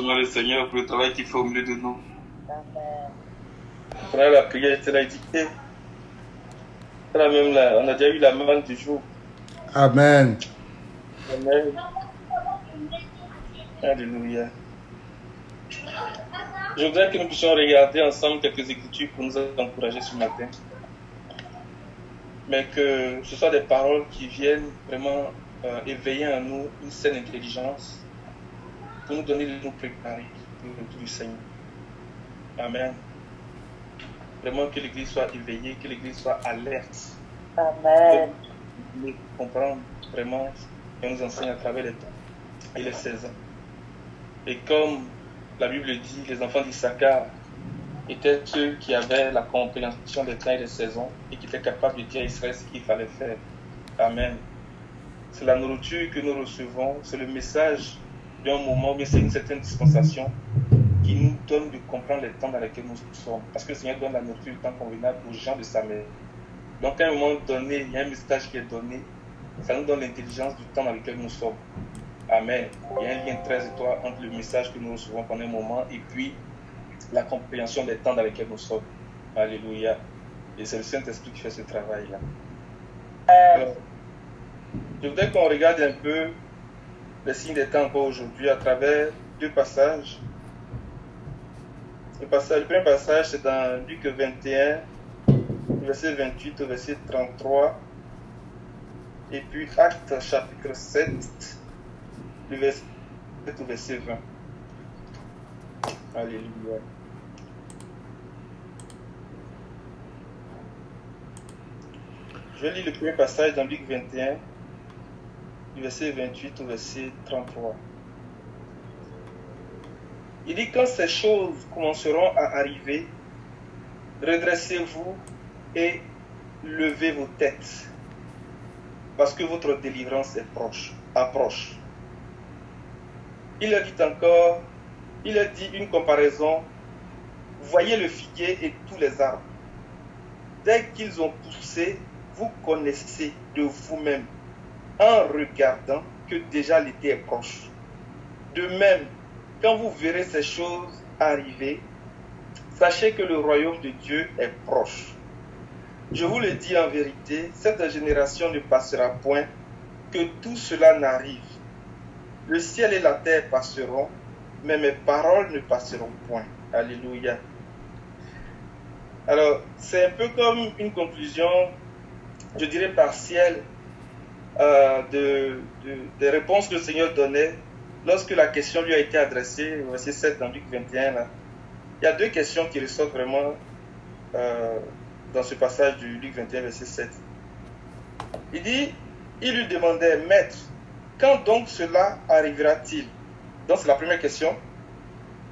vraiment le Seigneur pour le travail qu'il fait au milieu de nous. Amen. Frère, la prière était là, dictée. Là même là, on a déjà eu la main du jour. Amen. Amen. Alléluia. Je voudrais que nous puissions regarder ensemble quelques écritures pour nous encourager ce matin. Mais que ce soit des paroles qui viennent vraiment éveiller en nous une saine intelligence pour nous donner de nous préparer pour le retour du Seigneur. Amen. Vraiment que l'Église soit éveillée, que l'Église soit alerte. Amen. Pour comprendre vraiment ce qu'on nous enseigne à travers les temps et les saisons. Et comme la Bible dit, les enfants d'Issachar étaient ceux qui avaient la compréhension des temps et des saisons et qui étaient capables de dire à Israël ce qu'il fallait faire. Amen. C'est la nourriture que nous recevons, c'est le message d'un moment, mais c'est une certaine dispensation qui nous donne de comprendre les temps dans lesquels nous sommes. Parce que le Seigneur donne la nourriture du temps convenable aux gens de sa mère. Donc à un moment donné, il y a un message qui est donné, ça nous donne l'intelligence du temps dans lequel nous sommes. Amen. Il y a un lien très étroit entre le message que nous recevons pendant un moment et puis la compréhension des temps dans lesquels nous sommes. Alléluia. Et c'est le Saint-Esprit qui fait ce travail-là. Alors, je voudrais qu'on regarde un peu les signes des temps encore aujourd'hui à travers deux passages. Le premier passage, c'est dans Luc 21, verset 28 au verset 33. Et puis Actes chapitre 7, du verset 7 au verset 20. Alléluia. Je vais lire le premier passage dans Luc 21, du verset 28 au verset 33. Il dit, quand ces choses commenceront à arriver, redressez-vous et levez vos têtes, parce que votre délivrance est approche. Il a dit encore, il a dit une comparaison, voyez le figuier et tous les arbres. Dès qu'ils ont poussé, vous connaissez de vous-même, en regardant, que déjà l'été est proche. De même, quand vous verrez ces choses arriver, sachez que le royaume de Dieu est proche. Je vous le dis en vérité, cette génération ne passera point que tout cela n'arrive. Le ciel et la terre passeront, mais mes paroles ne passeront point. Alléluia. Alors, c'est un peu comme une conclusion, je dirais partielle, des réponses que le Seigneur donnait lorsque la question lui a été adressée, au verset 7 dans Luc 21. Là. Il y a deux questions qui ressortent vraiment dans ce passage du Luc 21, verset 7. Il lui demandait, Maître, quand donc cela arrivera-t-il? Donc c'est la première question.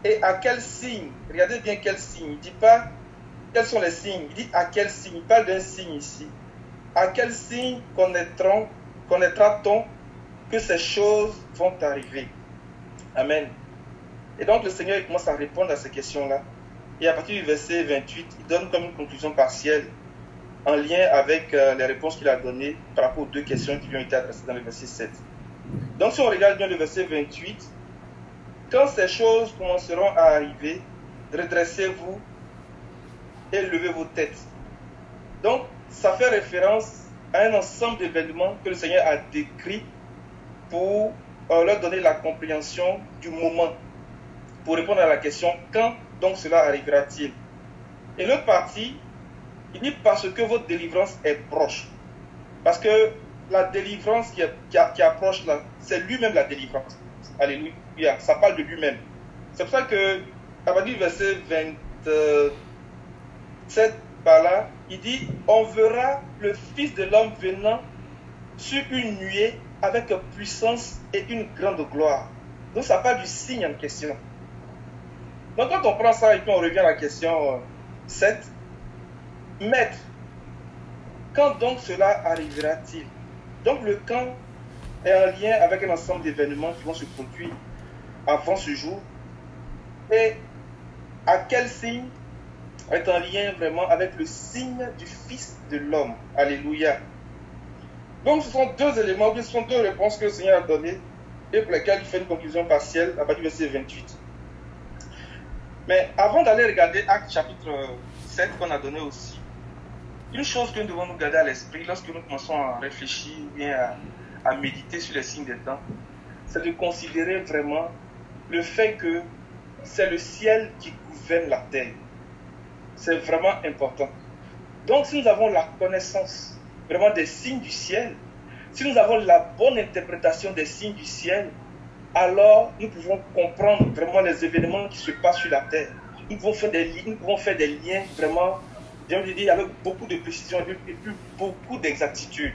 Et à quel signe? Regardez bien quel signe. Il ne dit pas quels sont les signes. Il dit à quel signe. Il parle d'un signe ici. À quel signe connaîtra-t-on que ces choses vont arriver? Amen. Et donc le Seigneur il commence à répondre à ces questions-là. Et à partir du verset 28, il donne comme une conclusion partielle en lien avec les réponses qu'il a données par rapport aux deux questions qui lui ont été adressées dans le verset 7. Donc si on regarde bien le verset 28, quand ces choses commenceront à arriver, redressez-vous et levez vos têtes. Donc ça fait référence à un ensemble d'événements que le Seigneur a décrits pour leur donner la compréhension du moment, pour répondre à la question quand donc cela arrivera-t-il. Et l'autre partie, il dit parce que votre délivrance est proche. Parce que la délivrance qui approche là, c'est lui-même la délivrance. Alléluia, ça parle de lui-même. C'est pour ça que, à partir du verset 27 par là, il dit, on verra le Fils de l'homme venant sur une nuée avec puissance et une grande gloire. Donc ça parle du signe en question. Donc quand on prend ça et puis on revient à la question 7, Maître, quand donc cela arrivera-t-il? Donc le quand est en lien avec un ensemble d'événements qui vont se produire avant ce jour. Et à quel signe? Est en lien vraiment avec le signe du Fils de l'homme. Alléluia. Donc ce sont deux éléments, ce sont deux réponses que le Seigneur a données et pour lesquelles il fait une conclusion partielle à partir du verset 28. Mais avant d'aller regarder Actes chapitre 7 qu'on a donné aussi, une chose que nous devons nous garder à l'esprit lorsque nous commençons à réfléchir, bien à méditer sur les signes des temps, c'est de considérer vraiment le fait que c'est le ciel qui gouverne la terre. C'est vraiment important. Donc si nous avons la connaissance vraiment des signes du ciel, si nous avons la bonne interprétation des signes du ciel, alors nous pouvons comprendre vraiment les événements qui se passent sur la terre. Nous pouvons faire des liens vraiment, j'ai envie de dire, avec beaucoup de précision et puis beaucoup d'exactitude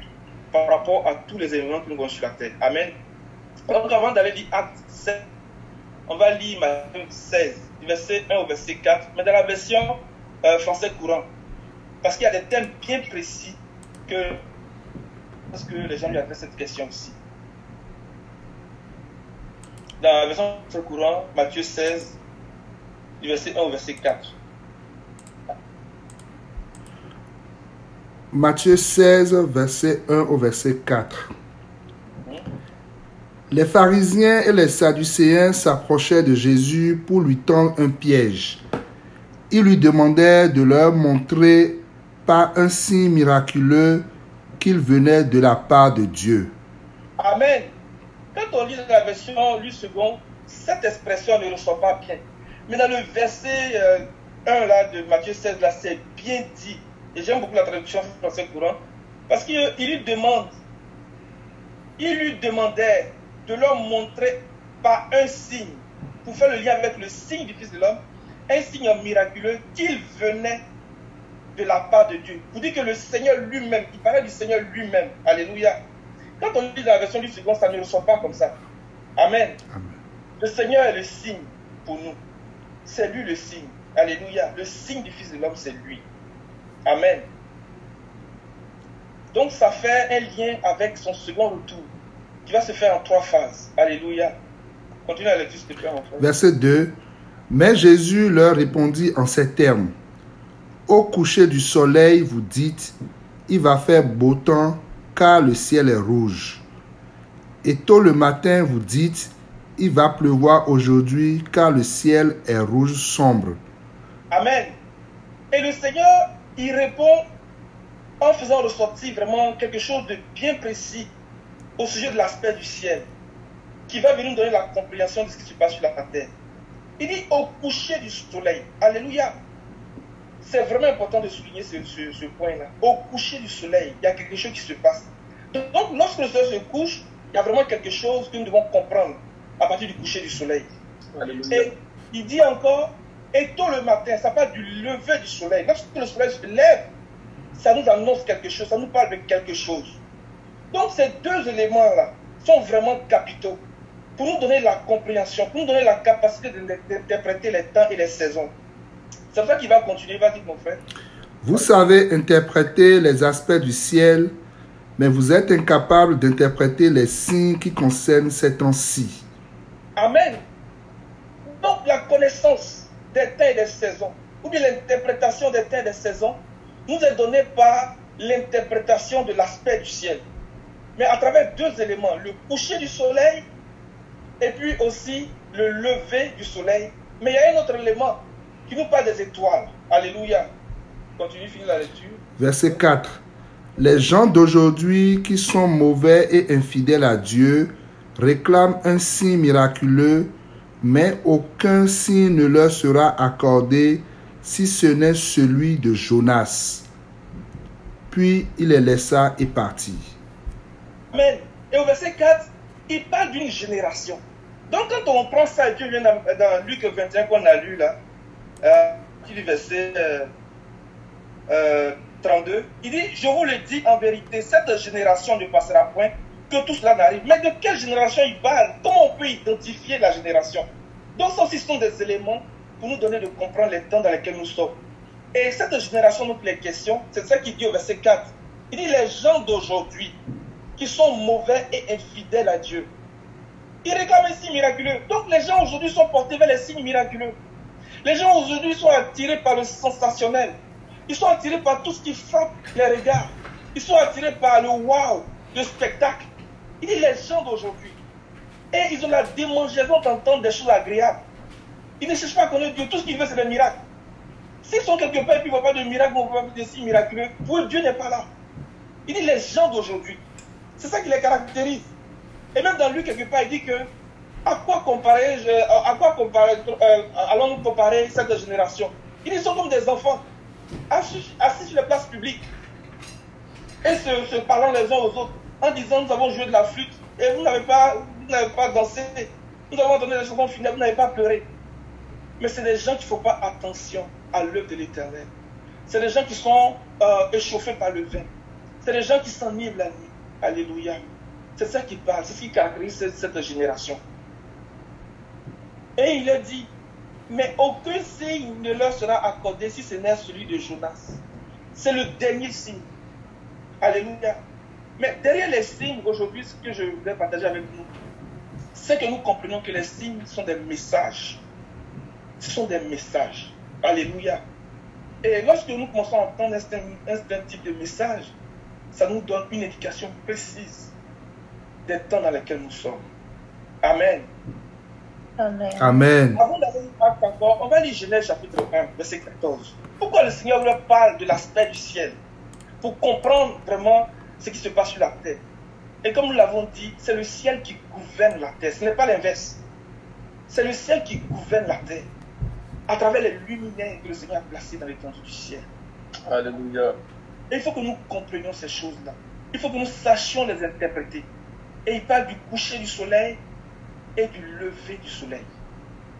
par rapport à tous les événements que nous voyons sur la terre. Amen. Donc avant d'aller lire Acte 7, on va lire Matthieu 16, du verset 1 au verset 4, mais dans la version français courant. Parce qu'il y a des thèmes bien précis parce que les gens lui adressent cette question aussi. Dans la version français courant, Matthieu 16, du verset 1 au verset 4. Matthieu 16, verset 1 au verset 4. Les pharisiens et les sadducéens s'approchaient de Jésus pour lui tendre un piège. Ils lui demandaient de leur montrer par un signe miraculeux qu'il venait de la part de Dieu. Amen. Quand on lit la version Louis II, cette expression ne ressort pas bien. Mais dans le verset 1 là, de Matthieu 16, là, c'est bien dit. Et j'aime beaucoup la traduction français courant. Parce qu'il lui demandait de leur montrer par un signe, pour faire le lien avec le signe du Fils de l'homme, un signe miraculeux qu'il venait de la part de Dieu. Vous dites que le Seigneur lui-même, il parlait du Seigneur lui-même. Alléluia. Quand on lit dans la version du second, ça ne ressort pas comme ça. Amen. Amen. Le Seigneur est le signe pour nous. C'est lui le signe. Alléluia. Le signe du Fils de l'homme, c'est lui. Amen. Donc ça fait un lien avec son second retour, qui va se faire en 3 phases. Alléluia. Continue la lecture, s'il te plaît, mon frère. Verset 2. Mais Jésus leur répondit en ces termes. Au coucher du soleil, vous dites, il va faire beau temps, car le ciel est rouge. Et tôt le matin, vous dites, il va pleuvoir aujourd'hui, car le ciel est rouge sombre. Amen. Et le Seigneur, il répond en faisant ressortir vraiment quelque chose de bien précis au sujet de l'aspect du ciel, qui va venir nous donner la compréhension de ce qui se passe sur la terre. Il dit au coucher du soleil. Alléluia. C'est vraiment important de souligner ce point-là. Au coucher du soleil, il y a quelque chose qui se passe. Donc, lorsque le soleil se couche, il y a vraiment quelque chose que nous devons comprendre à partir du coucher du soleil. Alléluia. Et il dit encore, et tôt le matin, ça parle du lever du soleil. Lorsque le soleil se lève, ça nous annonce quelque chose, ça nous parle de quelque chose. Donc, ces deux éléments-là sont vraiment capitaux pour nous donner la compréhension, pour nous donner la capacité d'interpréter les temps et les saisons. C'est ça qu'il va continuer, il va dire, mon frère. Vous savez interpréter les aspects du ciel, mais vous êtes incapable d'interpréter les signes qui concernent ces temps-ci. Amen. Donc la connaissance des temps et des saisons, ou bien l'interprétation des temps et des saisons, nous est donnée par l'interprétation de l'aspect du ciel. Mais à travers deux éléments, le coucher du soleil et puis aussi le lever du soleil. Mais il y a un autre élément qui nous parle des étoiles. Alléluia. Continue, finis la lecture. Verset 4. Les gens d'aujourd'hui qui sont mauvais et infidèles à Dieu réclament un signe miraculeux, mais aucun signe ne leur sera accordé si ce n'est celui de Jonas. Puis il les laissa et partit. Amen. Et au verset 4, il parle d'une génération. Donc quand on prend ça, Dieu vient dans Luc 21 qu'on a lu là, du verset 32, il dit, je vous le dis en vérité, cette génération ne passera point, que tout cela n'arrive. Mais de quelle génération il parle? Comment on peut identifier la génération? Donc ça aussi sont des éléments pour nous donner de comprendre les temps dans lesquels nous sommes. Et cette génération nous pose les questions, c'est ça qu'il dit au verset 4. Il dit, les gens d'aujourd'hui qui sont mauvais et infidèles à Dieu, ils réclament un signe miraculeux. Donc les gens aujourd'hui sont portés vers les signes miraculeux. Les gens aujourd'hui sont attirés par le sensationnel. Ils sont attirés par tout ce qui frappe les regards. Ils sont attirés par le wow, le spectacle. Il dit les gens d'aujourd'hui. Et ils ont la démangeaison d'entendre des choses agréables. Ils ne cherchent pas à connaître Dieu. Tout ce qu'ils veulent, c'est des miracles. S'ils sont quelque part et puis ils ne voient pas de miracles, ils ne voient pas de signes miraculeux, pour eux, Dieu n'est pas là. Il dit les gens d'aujourd'hui. C'est ça qui les caractérise. Et même dans lui, quelque part, il dit que à quoi allons-nous comparer cette génération? Ils sont comme des enfants, assis sur les places publiques et se parlant les uns aux autres, en disant nous avons joué de la flûte et vous n'avez pas dansé, nous avons entendu des chansons funèbres, vous n'avez pas pleuré. Mais c'est des gens qui ne font pas attention à l'œuvre de l'Éternel. C'est des gens qui sont échauffés par le vin. C'est des gens qui s'enivrent la nuit. Alléluia. C'est ça qui parle, c'est ce qui caractérise cette génération. Et il a dit, mais aucun signe ne leur sera accordé si ce n'est celui de Jonas. C'est le dernier signe. Alléluia. Mais derrière les signes, aujourd'hui, ce que je voudrais partager avec nous, c'est que nous comprenons que les signes sont des messages. Ce sont des messages. Alléluia. Et lorsque nous commençons à entendre un type de message, ça nous donne une indication précise des temps dans lesquels nous sommes. Amen. Amen. Amen. Avant d'aller encore, on va lire Genèse chapitre 1, verset 14. Pourquoi le Seigneur leur parle de l'aspect du ciel? Pour comprendre vraiment ce qui se passe sur la terre. Et comme nous l'avons dit, c'est le ciel qui gouverne la terre. Ce n'est pas l'inverse. C'est le ciel qui gouverne la terre. À travers les luminaires que le Seigneur a placés dans l'étendue du ciel. Alléluia. Et il faut que nous comprenions ces choses-là. Il faut que nous sachions les interpréter. Et il parle du coucher du soleil et du lever du soleil.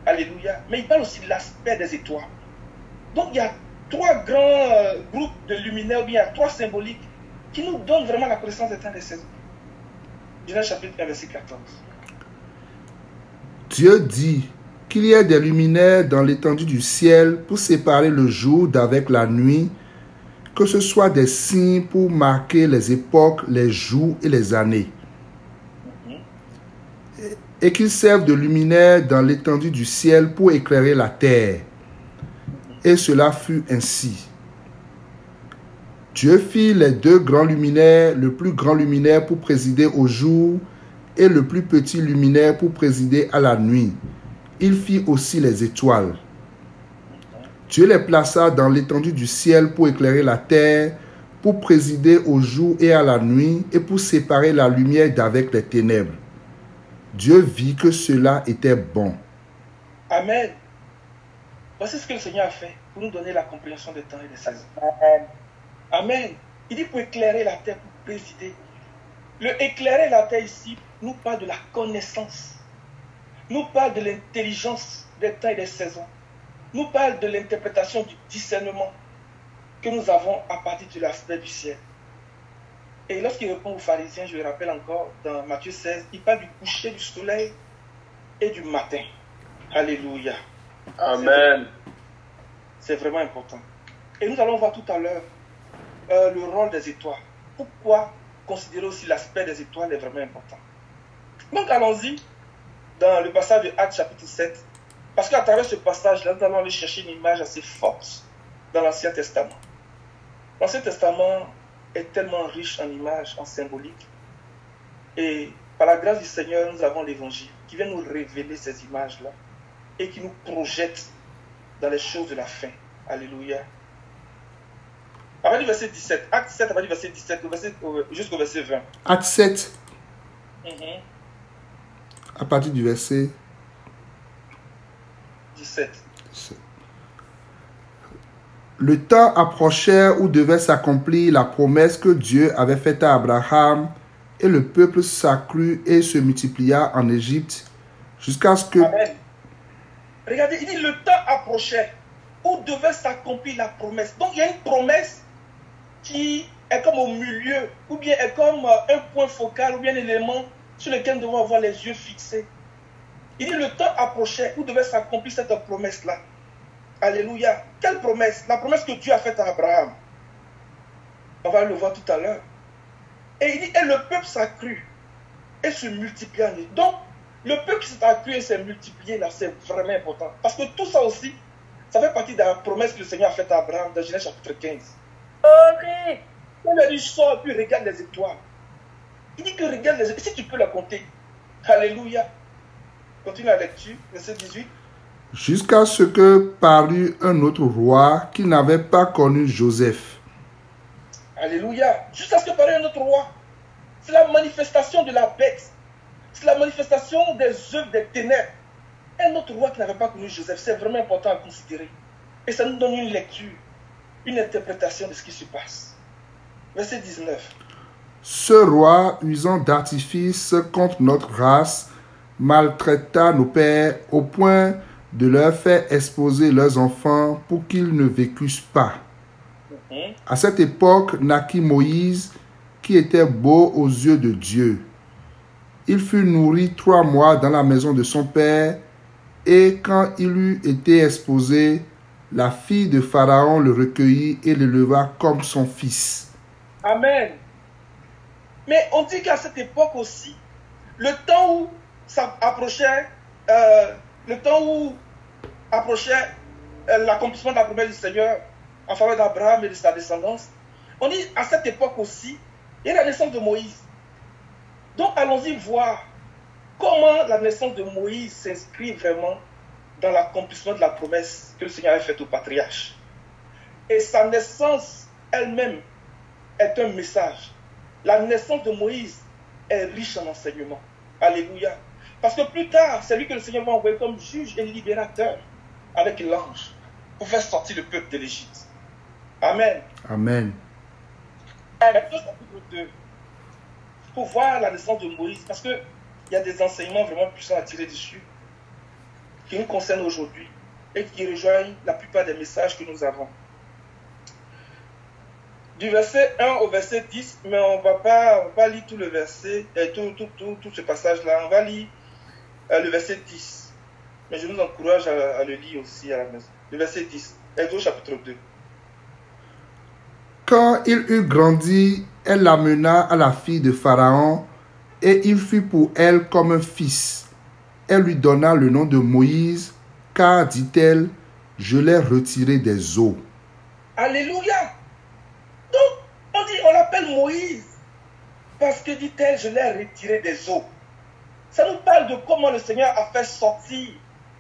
Alléluia. Mais il parle aussi de l'aspect des étoiles. Donc il y a trois grands groupes de luminaires, ou bien il y a trois symboliques qui nous donnent vraiment la connaissance des temps et des saisons. Genèse chapitre 1, verset 14. Dieu dit qu'il y ait des luminaires dans l'étendue du ciel pour séparer le jour d'avec la nuit, que ce soit des signes pour marquer les époques, les jours et les années. Et qu'ils servent de luminaires dans l'étendue du ciel pour éclairer la terre. Et cela fut ainsi. Dieu fit les deux grands luminaires, le plus grand luminaire pour présider au jour et le plus petit luminaire pour présider à la nuit. Il fit aussi les étoiles. Dieu les plaça dans l'étendue du ciel pour éclairer la terre, pour présider au jour et à la nuit, et pour séparer la lumière d'avec les ténèbres. Dieu vit que cela était bon. Amen. Voici ce que le Seigneur a fait pour nous donner la compréhension des temps et des saisons. Amen. Amen. Il dit pour éclairer la terre, pour présider. Le éclairer la terre ici nous parle de la connaissance. Nous parle de l'intelligence des temps et des saisons. Nous parle de l'interprétation du discernement que nous avons à partir de l'aspect du ciel. Et lorsqu'il répond aux pharisiens, je le rappelle encore, dans Matthieu 16, il parle du coucher du soleil et du matin. Alléluia. Amen. C'est vraiment important. Et nous allons voir tout à l'heure le rôle des étoiles. Pourquoi considérer aussi l'aspect des étoiles est vraiment important. Donc allons-y dans le passage de Actes chapitre 7. Parce qu'à travers ce passage-là, nous allons aller chercher une image assez forte dans l'Ancien Testament. L'Ancien Testament est tellement riche en images, en symbolique. Et par la grâce du Seigneur, nous avons l'Évangile qui vient nous révéler ces images-là et qui nous projette dans les choses de la fin. Alléluia. À partir du verset 17, Acte 7, à partir du verset 17 jusqu'au verset 20. Acte 7, à partir du verset 17. Le temps approchait où devait s'accomplir la promesse que Dieu avait faite à Abraham, et le peuple s'accrut et se multiplia en Égypte, jusqu'à ce que... Amen. Regardez, il dit le temps approchait où devait s'accomplir la promesse. Donc il y a une promesse qui est comme au milieu, ou bien est comme un point focal, ou bien un élément sur lequel nous devons avoir les yeux fixés. Il dit le temps approchait où devait s'accomplir cette promesse-là. Alléluia. Quelle promesse? La promesse que Dieu a faite à Abraham. On va le voir tout à l'heure. Et il dit, et le peuple s'accrut et se multiplia. Donc, le peuple qui s'est accru et s'est multiplié, là, c'est vraiment important. Parce que tout ça aussi, ça fait partie de la promesse que le Seigneur a faite à Abraham dans Genèse chapitre 15. Glory. Il a dit, sors, puis regarde les étoiles. Il dit que regarde les étoiles, si tu peux la compter. Alléluia. Continue la lecture, verset 18. jusqu'à ce que parut un autre roi qui n'avait pas connu Joseph. Alléluia. Jusqu'à ce que parut un autre roi. C'est la manifestation de la bête. C'est la manifestation des œuvres des ténèbres. Un autre roi qui n'avait pas connu Joseph, c'est vraiment important à considérer. Et ça nous donne une lecture, une interprétation de ce qui se passe. Verset 19. Ce roi, usant d'artifice contre notre race, maltraita nos pères au point de leur faire exposer leurs enfants pour qu'ils ne vécussent pas. À cette époque naquit Moïse, qui était beau aux yeux de Dieu. Il fut nourri 3 mois dans la maison de son père, et quand il eut été exposé, la fille de Pharaon le recueillit et l'éleva comme son fils. Amen. Mais on dit qu'à cette époque aussi, le temps où ça approchait, l'accomplissement de la promesse du Seigneur en faveur d'Abraham et de sa descendance, on dit à cette époque aussi, il y a la naissance de Moïse. Donc allons-y voir comment la naissance de Moïse s'inscrit vraiment dans l'accomplissement de la promesse que le Seigneur avait faite au patriarche. Et sa naissance elle-même est un message. La naissance de Moïse est riche en enseignement. Alléluia. Parce que plus tard, c'est lui que le Seigneur va envoyer comme juge et libérateur avec l'ange pour faire sortir le peuple de l'Égypte. Amen. Amen. Chapitre 2. Pour voir la naissance de Moïse, parce qu'il y a des enseignements vraiment puissants à tirer dessus qui nous concernent aujourd'hui et qui rejoignent la plupart des messages que nous avons. Du verset 1 au verset 10, mais on va pas lire tout le verset, tout ce passage-là. On va lire le verset 10. Mais je vous encourage à le lire aussi à la maison. Le verset 10, Exode chapitre 2. Quand il eut grandi, elle l'amena à la fille de Pharaon, et il fut pour elle comme un fils. Elle lui donna le nom de Moïse, car, dit-elle, je l'ai retiré des eaux. Alléluia. Donc, on l'appelle Moïse, parce que, dit-elle, je l'ai retiré des eaux. Ça nous parle de comment le Seigneur a fait sortir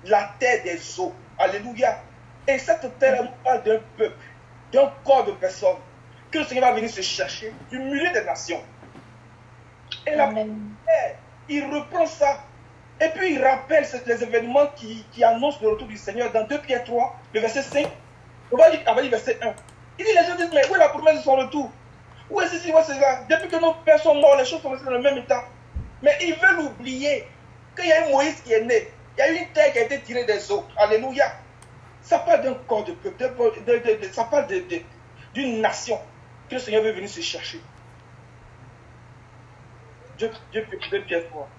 la terre des eaux. Alléluia. Et cette terre nous parle d'un peuple, d'un corps de personnes, que le Seigneur va venir se chercher du milieu des nations. Et la terre, il reprend ça. Et puis il rappelle les événements qui annoncent le retour du Seigneur dans 2 Pierre 3, le verset 5. On va lire le verset 1. Il dit, les gens disent, mais où est la promesse de son retour? Où est ceci, où est cela? Depuis que nos pères sont morts, les choses sont restées dans le même état. Mais ils veulent oublier qu'il y a un Moïse qui est né. Il y a une terre qui a été tirée des eaux. Alléluia. Ça parle d'un corps de peuple. Ça parle d'une nation que le Seigneur veut venir se chercher. 2 Pierre 3.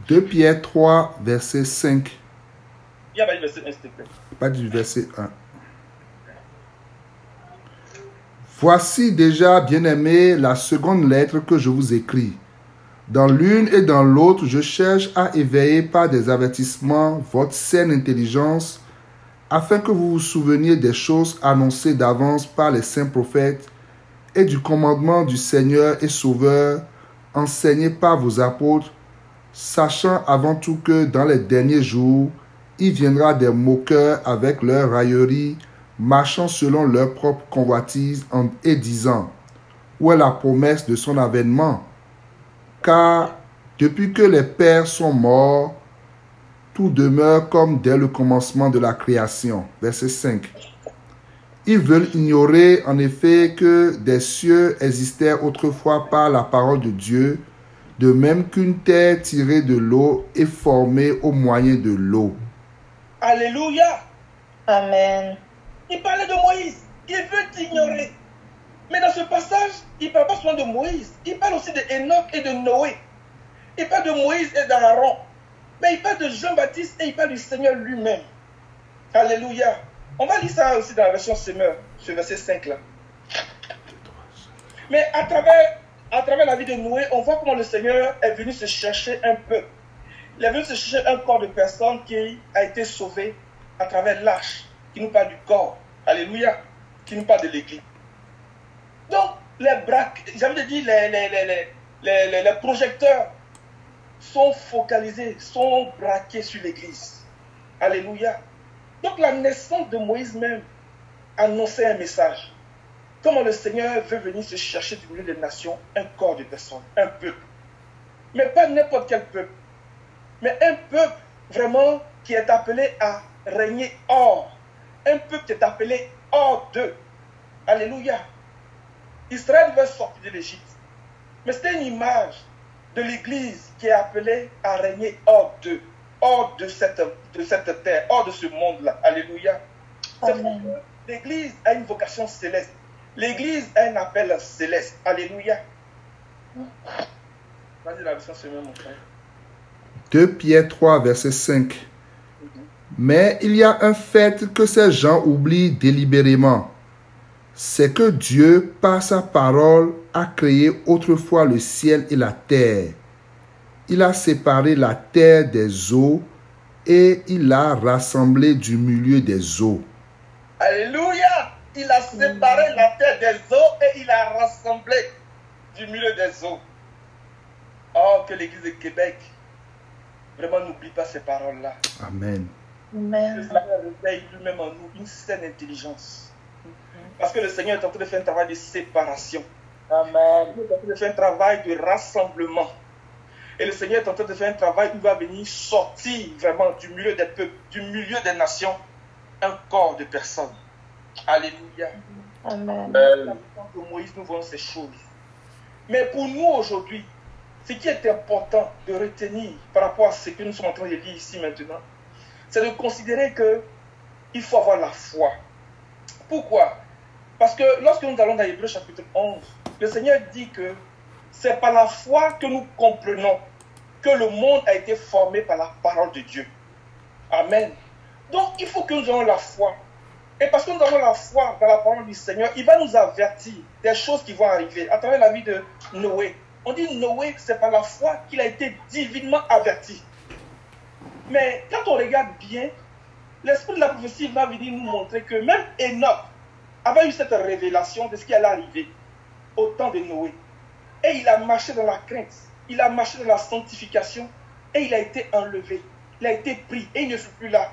2 Pierre 3, verset 5. Il y a pas du verset 1, s'il te plaît. Pas du verset 1. Voici déjà, bien-aimés, la seconde lettre que je vous écris. Dans l'une et dans l'autre, je cherche à éveiller par des avertissements votre saine intelligence, afin que vous vous souveniez des choses annoncées d'avance par les saints prophètes et du commandement du Seigneur et Sauveur, enseigné par vos apôtres, sachant avant tout que dans les derniers jours, il viendra des moqueurs avec leurs railleries, marchant selon leur propre convoitise et disant, où est la promesse de son avènement? Car depuis que les pères sont morts, tout demeure comme dès le commencement de la création. Verset 5. Ils veulent ignorer en effet que des cieux existèrent autrefois par la parole de Dieu, de même qu'une terre tirée de l'eau est formée au moyen de l'eau. Alléluia. Amen. Il parlait de Moïse. Il veut ignorer. Mais dans ce passage, il ne parle pas seulement de Moïse. Il parle aussi d'Enoch et de Noé. Il parle de Moïse et d'Aaron. Mais il parle de Jean-Baptiste et il parle du Seigneur lui-même. Alléluia. On va lire ça aussi dans la version Semeur, ce verset 5 là. Mais à travers la vie de Noé, on voit comment le Seigneur est venu se chercher un peuple. Il est venu se chercher un corps de personnes qui a été sauvé à travers l'arche, qui nous parle du corps. Alléluia. Qui nous parle de l'église. Donc, j'avais dit, les projecteurs sont focalisés, sont braqués sur l'église. Alléluia. Donc la naissance de Moïse même annonçait un message. Comment le Seigneur veut venir se chercher du milieu des nations un corps de personnes, un peuple. Mais pas n'importe quel peuple. Mais un peuple vraiment qui est appelé à régner hors. Un peuple qui est appelé hors d'eux. Alléluia. Israël va sortir de l'Égypte. Mais c'était une image de l'Église qui est appelée à régner hors d'eux. Hors de cette terre, hors de ce monde-là. Alléluia. L'Église a une vocation céleste. L'Église a un appel céleste. Alléluia. Vas-y, la version semaine, mon frère. 2 Pierre 3, verset 5. Mais il y a un fait que ces gens oublient délibérément. C'est que Dieu, par sa parole, a créé autrefois le ciel et la terre. Il a séparé la terre des eaux et il l'a rassemblée du milieu des eaux. Alléluia! Il a séparé la terre des eaux et il a rassemblé du milieu des eaux. Oh, que l'Église de Québec vraiment n'oublie pas ces paroles-là. Amen. Que le Seigneur réveille lui-même en nous une saine intelligence. Parce que le Seigneur est en train de faire un travail de séparation. Amen. Il est en train de faire un travail de rassemblement. Et le Seigneur est en train de faire un travail où il va venir sortir vraiment du milieu des peuples, du milieu des nations, un corps de personnes. Alléluia. Amen. Dans le temps de Moïse, nous voyons ces choses. Mais pour nous aujourd'hui, ce qui est important de retenir par rapport à ce que nous sommes en train de lire ici maintenant, c'est de considérer qu'il faut avoir la foi. Pourquoi? Parce que lorsque nous allons dans Hébreux chapitre 11, le Seigneur dit que c'est par la foi que nous comprenons que le monde a été formé par la parole de Dieu. Amen. Donc il faut que nous ayons la foi. Et parce que nous avons la foi dans la parole du Seigneur, il va nous avertir des choses qui vont arriver à travers la vie de Noé. On dit Noé, c'est par la foi qu'il a été divinement averti. Mais quand on regarde bien, l'esprit de la prophétie va venir nous montrer que même Enoch avait eu cette révélation de ce qui allait arriver au temps de Noé. Et il a marché dans la crainte, il a marché dans la sanctification et il a été enlevé, il a été pris et il ne fut plus là.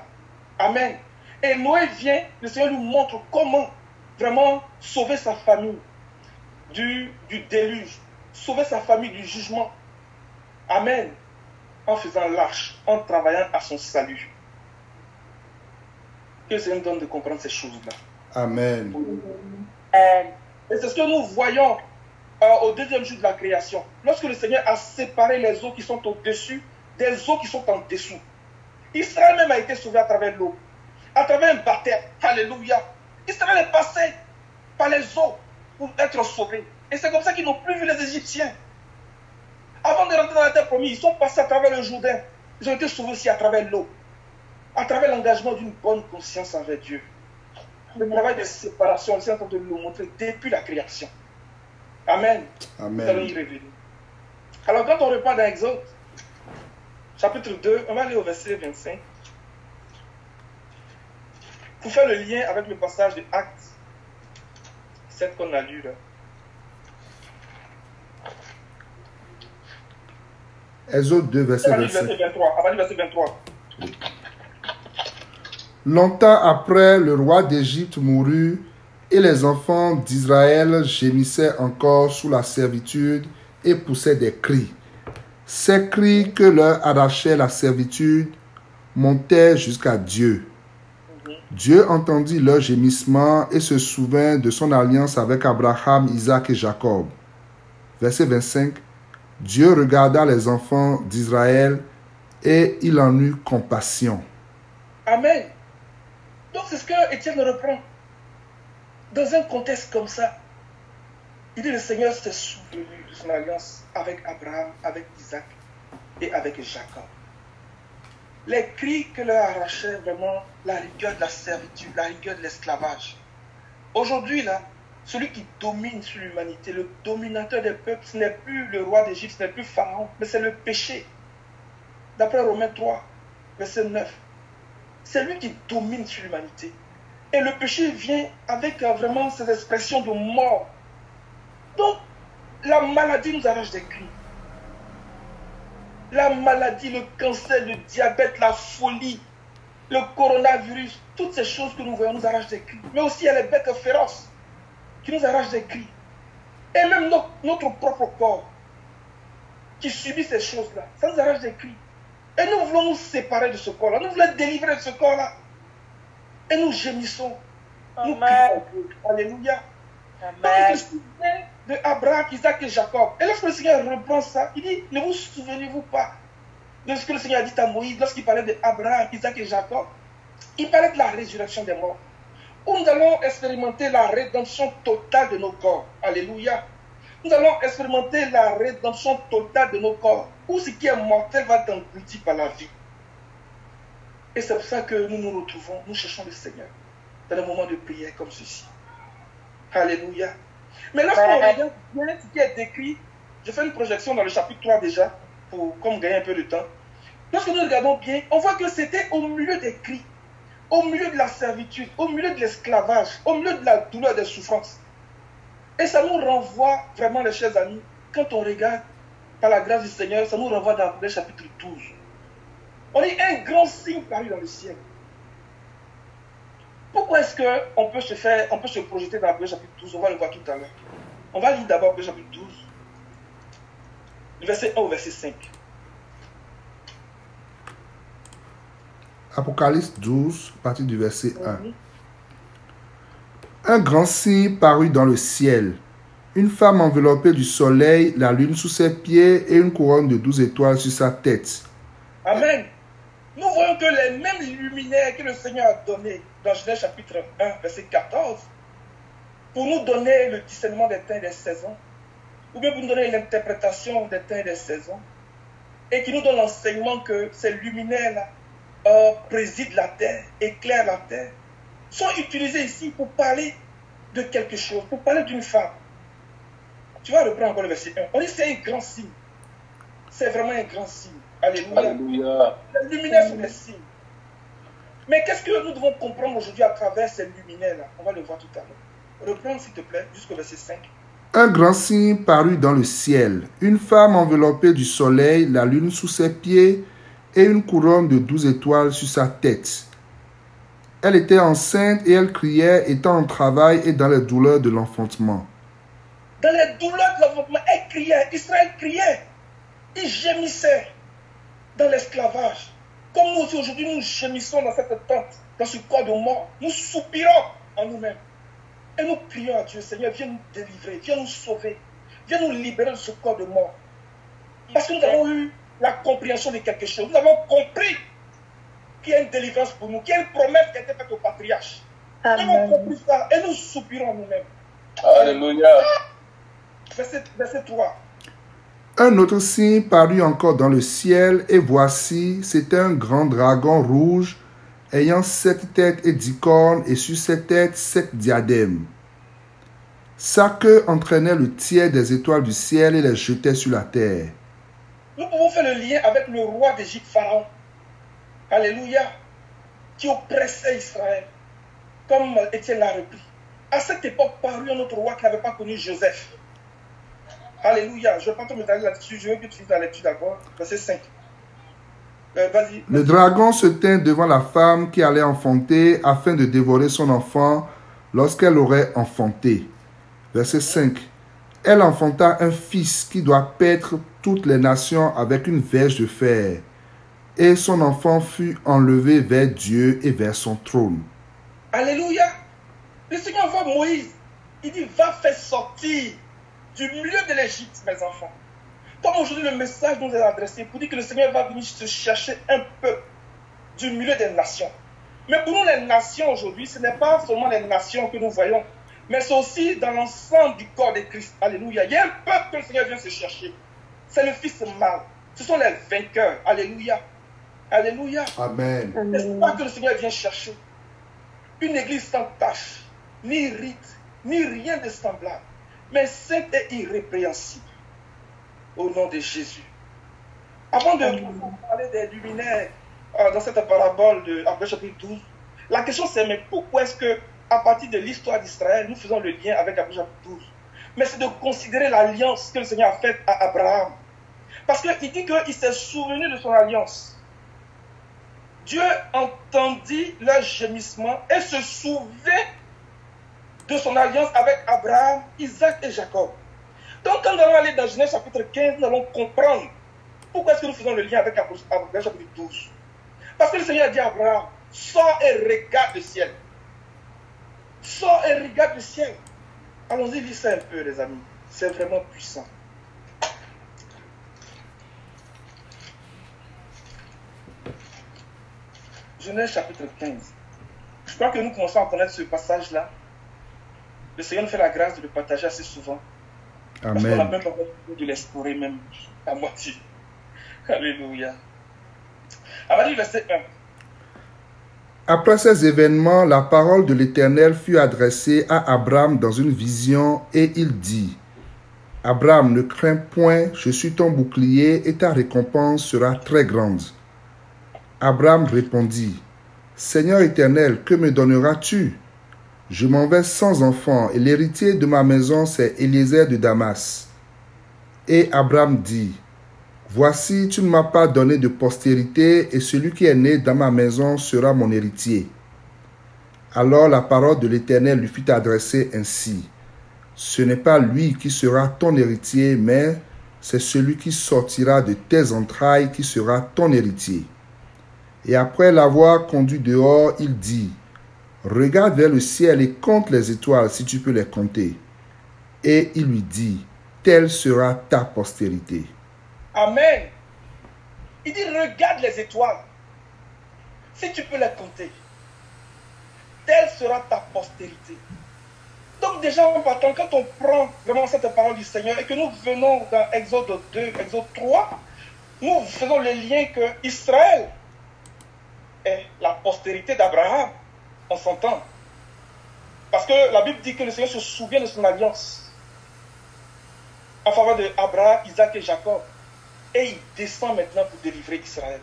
Amen. Et Noé vient, le Seigneur nous montre comment vraiment sauver sa famille du déluge, sauver sa famille du jugement. Amen. En faisant l'arche, en travaillant à son salut. Que le Seigneur nous donne de comprendre ces choses-là. Amen. Et c'est ce que nous voyons au deuxième jour de la création. Lorsque le Seigneur a séparé les eaux qui sont au-dessus des eaux qui sont en dessous. Israël même a été sauvé à travers l'eau. À travers un baptême. Alléluia. Israël est passé par les eaux pour être sauvé. Et c'est comme ça qu'ils n'ont plus vu les Égyptiens. Avant de rentrer dans la terre promise, ils sont passés à travers le Jourdain. Ils ont été sauvés aussi à travers l'eau. À travers l'engagement d'une bonne conscience envers Dieu. Le travail de séparation, le Seigneur est en train de nous montrer depuis la création. Amen. Amen. Nous allons y revenir. Alors quand on repart dans Exode, chapitre 2, on va aller au verset 25. Pour faire le lien avec le passage de Actes 7 qu'on a lu là. Exode 2, verset 25. On va lire verset 23. Longtemps après, le roi d'Égypte mourut et les enfants d'Israël gémissaient encore sous la servitude et poussaient des cris. Ces cris que leur arrachait la servitude montaient jusqu'à Dieu. Dieu entendit leurs gémissements et se souvint de son alliance avec Abraham, Isaac et Jacob. Verset 25. Dieu regarda les enfants d'Israël et il en eut compassion. Amen. Donc c'est ce que Étienne reprend. Dans un contexte comme ça, il dit le Seigneur s'est souvenu de son alliance avec Abraham, avec Isaac et avec Jacob. Les cris que leur arrachaient vraiment la rigueur de la servitude, la rigueur de l'esclavage. Aujourd'hui, là, celui qui domine sur l'humanité, le dominateur des peuples, ce n'est plus le roi d'Égypte, ce n'est plus Pharaon, mais c'est le péché. D'après Romains 3, verset 9. C'est lui qui domine sur l'humanité. Et le péché vient avec vraiment ces expressions de mort. Donc, la maladie nous arrache des cris. La maladie, le cancer, le diabète, la folie, le coronavirus, toutes ces choses que nous voyons nous arrachent des cris. Mais aussi il y a les bêtes féroces qui nous arrachent des cris. Et même notre propre corps qui subit ces choses-là, ça nous arrache des cris. Et nous voulons nous séparer de ce corps-là, nous voulons délivrer de ce corps-là. Et nous gémissons. Nous crions. Alléluia. Amen. De Abraham, Isaac et Jacob. Et lorsque le Seigneur reprend ça, il dit, ne vous souvenez-vous pas de ce que le Seigneur a dit à Moïse lorsqu'il parlait d'Abraham, Isaac et Jacob. Il parlait de la résurrection des morts. Où nous allons expérimenter la rédemption totale de nos corps. Alléluia. Nous allons expérimenter la rédemption totale de nos corps. Où ce qui est mortel va être englouti par la vie. Et c'est pour ça que nous nous retrouvons, nous cherchons le Seigneur dans des moments de prière comme ceci. Alléluia. Mais lorsqu'on regarde bien ce qui est décrit, je fais une projection dans le chapitre 3 déjà, pour comme gagner un peu de temps. Lorsque nous regardons bien, on voit que c'était au milieu des cris, au milieu de la servitude, au milieu de l'esclavage, au milieu de la douleur, des souffrances. Et ça nous renvoie vraiment, les chers amis, quand on regarde par la grâce du Seigneur, ça nous renvoie dans le chapitre 12. On dit un grand signe paru dans le ciel. Pourquoi est-ce qu'on peut se projeter dans le chapitre 12? On va le voir tout à l'heure. On va lire d'abord le chapitre 12, du verset 1 au verset 5. Apocalypse 12, à partir du verset 1. Un grand signe parut dans le ciel. Une femme enveloppée du soleil, la lune sous ses pieds et une couronne de 12 étoiles sur sa tête. Amen. Nous voyons que les mêmes luminaires que le Seigneur a donnés dans Genèse chapitre 1, verset 14, pour nous donner le discernement des temps et des saisons, ou bien pour nous donner l'interprétation des temps et des saisons, et qui nous donne l'enseignement que ces luminaires-là président la terre, éclairent la terre, sont utilisés ici pour parler de quelque chose, pour parler d'une femme. Tu vas reprendre encore le verset 1. On dit c'est un grand signe. C'est vraiment un grand signe. Alléluia. Alléluia. Les luminaires sont des signes. Mais qu'est-ce que nous devons comprendre aujourd'hui à travers ces luminaires-là? On va le voir tout à l'heure. Reprends s'il te plaît jusqu'au verset 5. Un grand signe parut dans le ciel. Une femme enveloppée du soleil, la lune sous ses pieds et une couronne de 12 étoiles sur sa tête. Elle était enceinte et elle criait, étant en travail et dans les douleurs de l'enfantement. Dans les douleurs de l'enfantement, elle criait. Israël criait. Il gémissait dans l'esclavage. Comme nous aussi aujourd'hui, nous gémissons dans cette tente, dans ce corps de mort. Nous soupirons en nous-mêmes. Et nous prions à Dieu, Seigneur, viens nous délivrer, viens nous sauver, viens nous libérer de ce corps de mort. Parce que nous avons eu la compréhension de quelque chose. Nous avons compris qu'il y a une délivrance pour nous, qu'il y a une promesse qui a été faite au patriarche. Nous avons compris ça et nous soupirons nous-mêmes. Alléluia. Verset 3. Un autre signe parut encore dans le ciel, et voici, c'était un grand dragon rouge, ayant 7 têtes et 10 cornes, et sur ses têtes 7 diadèmes. Sa queue entraînait le tiers des étoiles du ciel et les jetait sur la terre. Nous pouvons faire le lien avec le roi d'Égypte, Pharaon. Alléluia. Qui oppressait Israël, comme Étienne l'a repris. À cette époque, parut un autre roi qui n'avait pas connu Joseph. Alléluia. Je ne vais pas te mettre là-dessus. Je veux que tu finisses la lecture d'abord. Verset 5. Vas-y. Le dragon se tint devant la femme qui allait enfanter afin de dévorer son enfant lorsqu'elle aurait enfanté. Verset 5. Elle enfanta un fils qui doit paître toutes les nations avec une verge de fer. Et son enfant fut enlevé vers Dieu et vers son trône. Alléluia. Le Seigneur voit Moïse. Il dit, va faire sortir du milieu de l'Égypte, mes enfants. Comme aujourd'hui le message nous est adressé pour dire que le Seigneur va venir se chercher un peu du milieu des nations. Mais pour nous les nations aujourd'hui, ce n'est pas seulement les nations que nous voyons, mais c'est aussi dans l'ensemble du corps de Christ. Alléluia. Il y a un peuple que le Seigneur vient se chercher. C'est le Fils mâle. Ce sont les vainqueurs. Alléluia. Alléluia. Amen. C'est ça que le Seigneur vient chercher. Une église sans tache, ni rite, ni rien de semblable, mais sainte et irrépréhensible. Au nom de Jésus. Avant de parler des luminaires dans cette parabole de Apocalypse chapitre 12, la question c'est mais pourquoi est-ce que à partir de l'histoire d'Israël, nous faisons le lien avec Apocalypse chapitre 12? Mais c'est de considérer l'alliance que le Seigneur a faite à Abraham. Parce qu'il dit qu'il s'est souvenu de son alliance. Dieu entendit leur gémissement et se souvint de son alliance avec Abraham, Isaac et Jacob. Donc, quand nous allons aller dans Genèse chapitre 15, nous allons comprendre pourquoi est-ce que nous faisons le lien avec Abraham chapitre 12. Parce que le Seigneur a dit à Abraham, sors et regarde le ciel. Sors et regarde le ciel. Allons-y, lisez ça un peu, les amis. C'est vraiment puissant. Genèse chapitre 15. Je crois que nous commençons à connaître ce passage-là. Le Seigneur nous fait la grâce de le partager assez souvent. Amen. Parce qu'on n'a même pas besoin de l'explorer même à moitié. Alléluia. Allons-y, verset 1. Après ces événements, la parole de l'Éternel fut adressée à Abraham dans une vision et il dit, « Abraham, ne crains point, je suis ton bouclier et ta récompense sera très grande. » Abraham répondit, « Seigneur éternel, que me donneras-tu? Je m'en vais sans enfant et l'héritier de ma maison c'est Eliezer de Damas. » Et Abraham dit, « Voici, tu ne m'as pas donné de postérité, et celui qui est né dans ma maison sera mon héritier. » Alors la parole de l'Éternel lui fut adressée ainsi. « Ce n'est pas lui qui sera ton héritier, mais c'est celui qui sortira de tes entrailles qui sera ton héritier. » Et après l'avoir conduit dehors, il dit, « Regarde vers le ciel et compte les étoiles si tu peux les compter. » Et il lui dit, « Telle sera ta postérité. » Amen. Il dit, regarde les étoiles. Si tu peux les compter, telle sera ta postérité. Donc déjà, en partant, quand on prend vraiment cette parole du Seigneur et que nous venons dans Exode 2, Exode 3, nous faisons le lien que Israël est la postérité d'Abraham. On s'entend. Parce que la Bible dit que le Seigneur se souvient de son alliance en faveur d'Abraham, Isaac et Jacob. Et il descend maintenant pour délivrer Israël.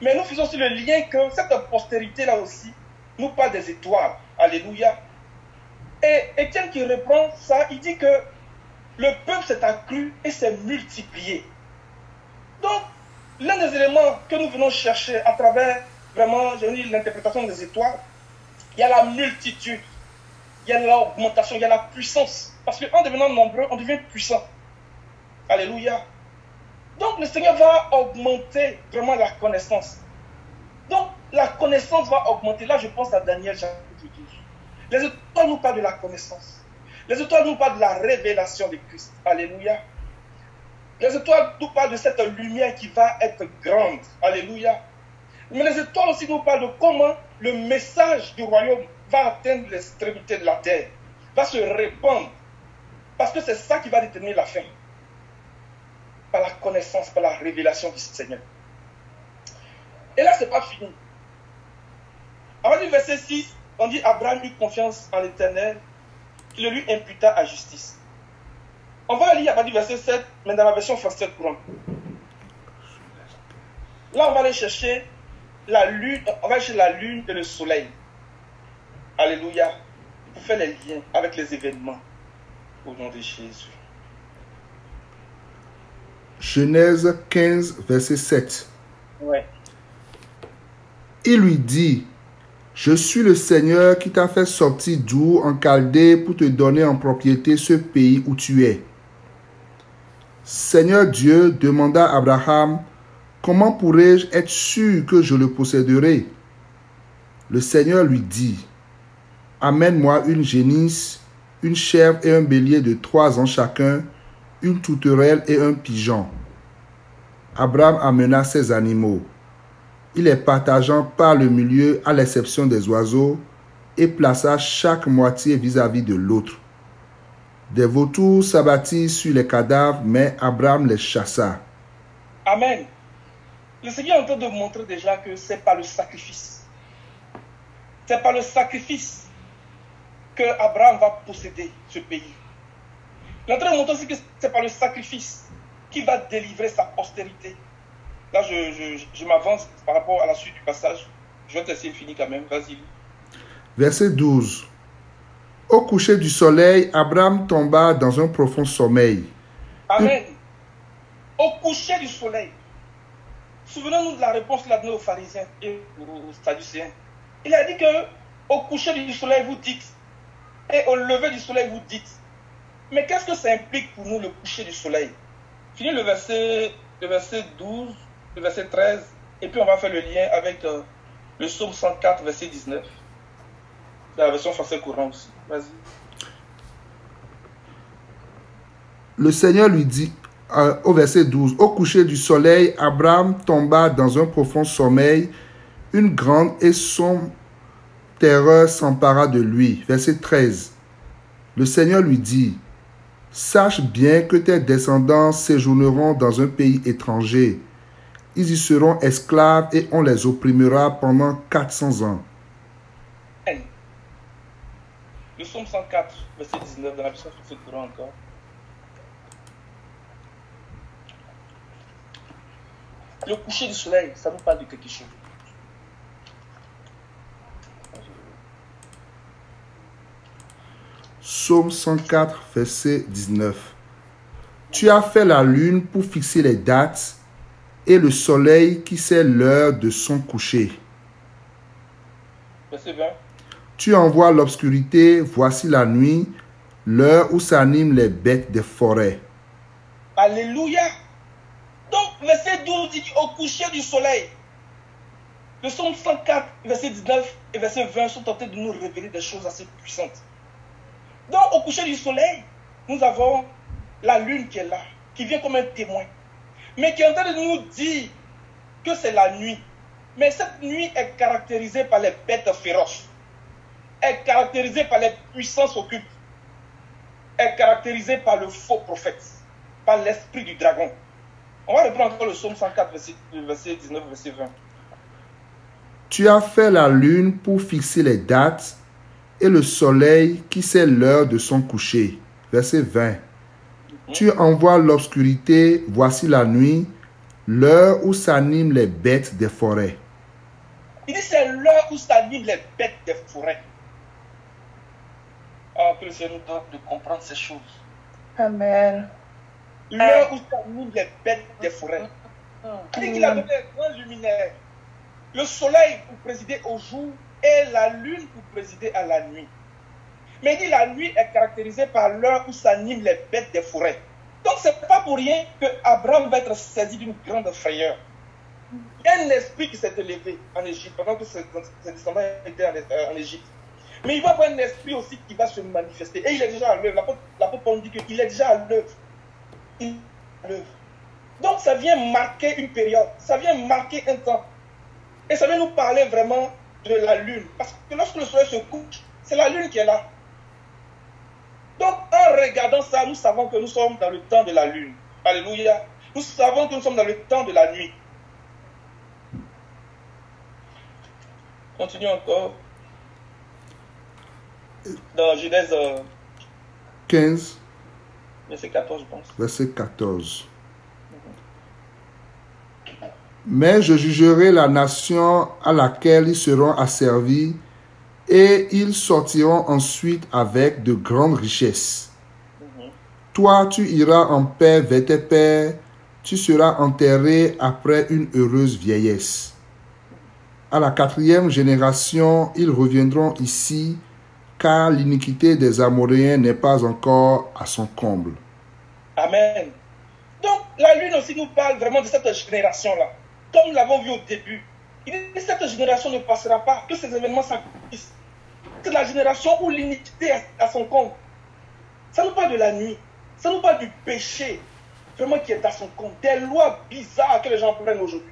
Mais nous faisons aussi le lien que cette postérité-là aussi nous parle des étoiles. Alléluia. Et Étienne qui reprend ça, il dit que le peuple s'est accru et s'est multiplié. Donc, l'un des éléments que nous venons chercher à travers vraiment, je dis, l'interprétation des étoiles, il y a la multitude, il y a l'augmentation, il y a la puissance. Parce qu'en devenant nombreux, on devient puissant. Alléluia. Donc le Seigneur va augmenter vraiment la connaissance. Donc la connaissance va augmenter. Là je pense à Daniel chapitre 12. Les étoiles nous parlent de la connaissance. Les étoiles nous parlent de la révélation de Christ. Alléluia. Les étoiles nous parlent de cette lumière qui va être grande. Alléluia. Mais les étoiles aussi nous parlent de comment le message du royaume va atteindre l'extrémité de la terre. Va se répandre. Parce que c'est ça qui va déterminer la fin. Par la connaissance, par la révélation du Seigneur. Et là, ce n'est pas fini. Avant du verset 6, on dit Abraham eut confiance en l'Éternel, qui le lui imputa à justice. On va lire à partir du verset 7, mais dans la version française courante. Là, on va aller chercher la lune, on va chercher la lune et le soleil. Alléluia. Pour faire les liens avec les événements. Au nom de Jésus. Genèse 15, verset 7. Ouais. Il lui dit, « Je suis le Seigneur qui t'a fait sortir d'Our en Chaldée pour te donner en propriété ce pays où tu es. » Seigneur Dieu demanda à Abraham, « Comment pourrais-je être sûr que je le posséderai? » Le Seigneur lui dit, « Amène-moi une génisse, une chèvre et un bélier de 3 ans chacun, une tourterelle et un pigeon. » Abraham amena ces animaux. Il les partageant par le milieu à l'exception des oiseaux et plaça chaque moitié vis-à-vis de l'autre. Des vautours s'abattirent sur les cadavres, mais Abraham les chassa. Amen. Le Seigneur est en train de montrer déjà que ce n'est pas le sacrifice. Ce n'est pas le sacrifice que Abraham va posséder ce pays. Il est en train de montrer aussi que ce n'est pas le sacrifice qui va délivrer sa postérité. Là, je m'avance par rapport à la suite du passage. Je vais te laisser finir quand même. Vas-y. Verset 12. Au coucher du soleil, Abraham tomba dans un profond sommeil. Amen. Au coucher du soleil. Souvenons-nous de la réponse qu'il a donnée aux pharisiens et aux sadducéens. Il a dit que au coucher du soleil, vous dites, et au lever du soleil, vous dites. Mais qu'est-ce que ça implique pour nous, le coucher du soleil? Finis le verset 12, le verset 13, et puis on va faire le lien avec le psaume 104, verset 19. Dans la version française courante aussi. Vas-y. Le Seigneur lui dit, au verset 12, « Au coucher du soleil, Abraham tomba dans un profond sommeil, une grande et sombre terreur s'empara de lui. » Verset 13, le Seigneur lui dit, « Sache bien que tes descendants séjourneront dans un pays étranger. Ils y seront esclaves et on les opprimera pendant 400 ans. » Le psaume 104, verset 19, dans la version française courante encore. Le coucher du soleil, ça nous parle de quelque chose. Psaume 104, verset 19. Tu as fait la lune pour fixer les dates et le soleil qui sait l'heure de son coucher. Verset 20. Tu envoies l'obscurité, voici la nuit, l'heure où s'animent les bêtes des forêts. Alléluia. Donc, verset 12 dit au coucher du soleil. Le psaume 104, verset 19 et verset 20 sont tentés de nous révéler des choses assez puissantes. Donc, au coucher du soleil, nous avons la lune qui est là, qui vient comme un témoin, mais qui est en train de nous dire que c'est la nuit. Mais cette nuit est caractérisée par les bêtes féroces, est caractérisée par les puissances occultes, est caractérisée par le faux prophète, par l'esprit du dragon. On va reprendre encore le psaume 104, verset 19, verset 20. Tu as fait la lune pour fixer les dates et le soleil qui sait l'heure de son coucher. Verset 20. Tu envoies l'obscurité, voici la nuit, l'heure où s'animent les bêtes des forêts. Il dit c'est l'heure où s'animent les bêtes des forêts. Ah, que le Seigneur nous donne de comprendre ces choses. Amen. L'heure où s'animent les bêtes des forêts. Il dit qu'il a donné un grand luminaire. Le soleil pour présider au jour et la lune pour présider à la nuit. Mais il dit la nuit est caractérisée par l'heure où s'animent les bêtes des forêts. Donc ce n'est pas pour rien que Abraham va être saisi d'une grande frayeur. Il y a un esprit qui s'est élevé en Égypte pendant que ses descendants étaient en Égypte. Mais il va avoir un esprit aussi qui va se manifester. Et il est déjà à l'œuvre. L'apôtre Paul dit qu'il est déjà à l'œuvre. Il est à l'œuvre. Donc ça vient marquer une période. Ça vient marquer un temps. Et ça vient nous parler vraiment de la lune. Parce que lorsque le soleil se couche, c'est la lune qui est là. Donc en regardant ça, nous savons que nous sommes dans le temps de la lune. Alléluia. Nous savons que nous sommes dans le temps de la nuit. Continue encore. Dans Genèse 15, verset 14, je pense. verset 14. Mais je jugerai la nation à laquelle ils seront asservis, et ils sortiront ensuite avec de grandes richesses. Toi, tu iras en paix vers tes pères, tu seras enterré après une heureuse vieillesse. À la 4e génération, ils reviendront ici, car l'iniquité des Amoréens n'est pas encore à son comble. Amen. Donc, la lune aussi nous parle vraiment de cette génération-là. Comme nous l'avons vu au début, il dit que cette génération ne passera pas, que ces événements s'accomplissent. C'est la génération où l'iniquité est à son compte. Ça nous parle de la nuit. Ça nous parle du péché, vraiment qui est à son compte. Des lois bizarres que les gens prennent aujourd'hui.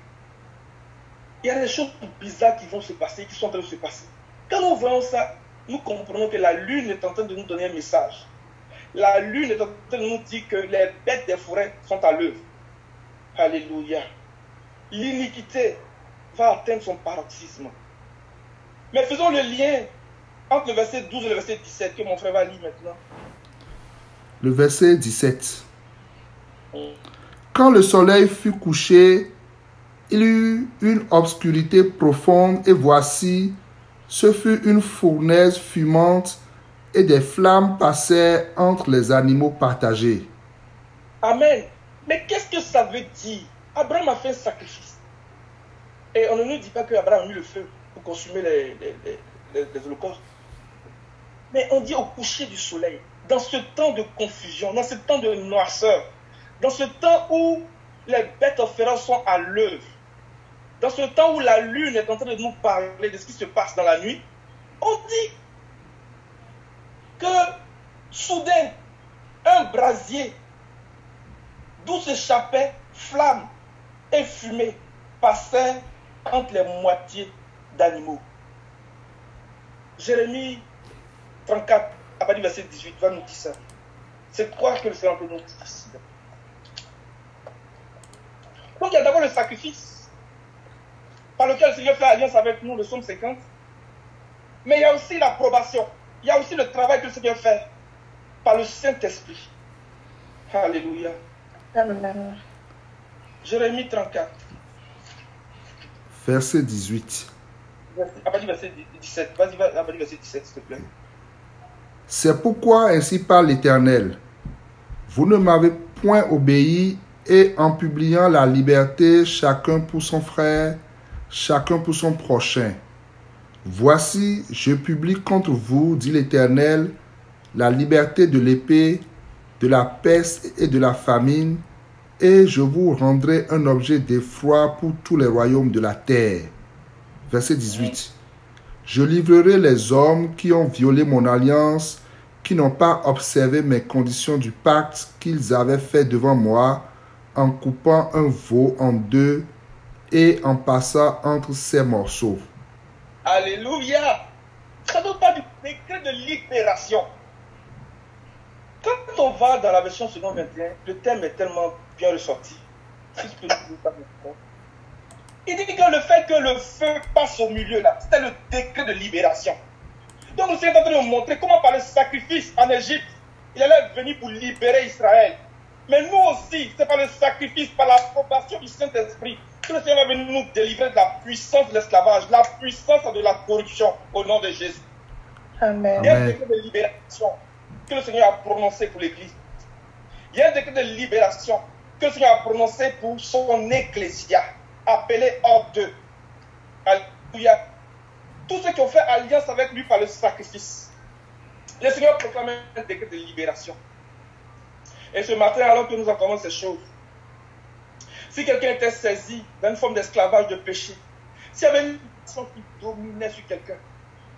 Il y a des choses bizarres qui vont se passer, qui sont en train de se passer. Quand nous voyons ça, nous comprenons que la lune est en train de nous donner un message. La lune est en train de nous dire que les bêtes des forêts sont à l'œuvre. Alléluia. L'iniquité va atteindre son paroxysme. Mais faisons le lien entre le verset 12 et le verset 17 que mon frère va lire maintenant. Le verset 17. Quand le soleil fut couché, il y eut une obscurité profonde et voici, ce fut une fournaise fumante et des flammes passaient entre les animaux partagés. Amen. Mais qu'est-ce que ça veut dire? Abraham a fait un sacrifice. Et on ne nous dit pas qu'Abraham a mis le feu pour consumer les holocaustes. Mais on dit au coucher du soleil, dans ce temps de confusion, dans ce temps de noirceur, dans ce temps où les bêtes féroces sont à l'œuvre, dans ce temps où la lune est en train de nous parler de ce qui se passe dans la nuit, on dit que soudain, un brasier d'où s'échappaient flammes et fumée passait entre les moitiés d'animaux. Jérémie 34, à partir du verset 18, va nous dire ça. C'est quoi que le Seigneur peut nous dire ici? Donc il y a d'abord le sacrifice par lequel le Seigneur fait alliance avec nous, le psaume 50. Mais il y a aussi l'approbation. Il y a aussi le travail que le Seigneur fait par le Saint-Esprit. Alléluia. Amen. Jérémie 34. Verset 18. À partir du verset 17. Vas-y, à partir du verset 17, s'il te plaît. C'est pourquoi ainsi parle l'Éternel. Vous ne m'avez point obéi, et en publiant la liberté, chacun pour son frère, chacun pour son prochain. Voici, je publie contre vous, dit l'Éternel, la liberté de l'épée, de la peste et de la famine, et je vous rendrai un objet d'effroi pour tous les royaumes de la terre. Verset 18. Je livrerai les hommes qui ont violé mon alliance, qui n'ont pas observé mes conditions du pacte qu'ils avaient fait devant moi, en coupant un veau en deux et en passant entre ses morceaux. Alléluia. Ça ne pas du décret de libération. Quand on va dans la version seconde 21, le thème est tellement bien ressorti. Si je peux le dire ça maintenant. Il dit que le fait que le feu passe au milieu là, c'était le décret de libération. Donc le Seigneur est en train de nous montrer comment par le sacrifice en Égypte, il allait venir pour libérer Israël. Mais nous aussi, c'est par le sacrifice, par l'approbation du Saint-Esprit, que le Seigneur va venir nous délivrer de la puissance de l'esclavage, de la puissance de la corruption au nom de Jésus. Amen. Il y a un décret de libération que le Seigneur a prononcé pour l'Église. Il y a un décret de libération que le Seigneur a prononcé pour son ecclésia, appelé hors d'eux. Alléluia. Tous ceux qui ont fait alliance avec lui par le sacrifice. Le Seigneur proclame un décret de libération. Et ce matin, alors que nous entendons ces choses, si quelqu'un était saisi d'une forme d'esclavage, de péché, s'il y avait une personne qui dominait sur quelqu'un,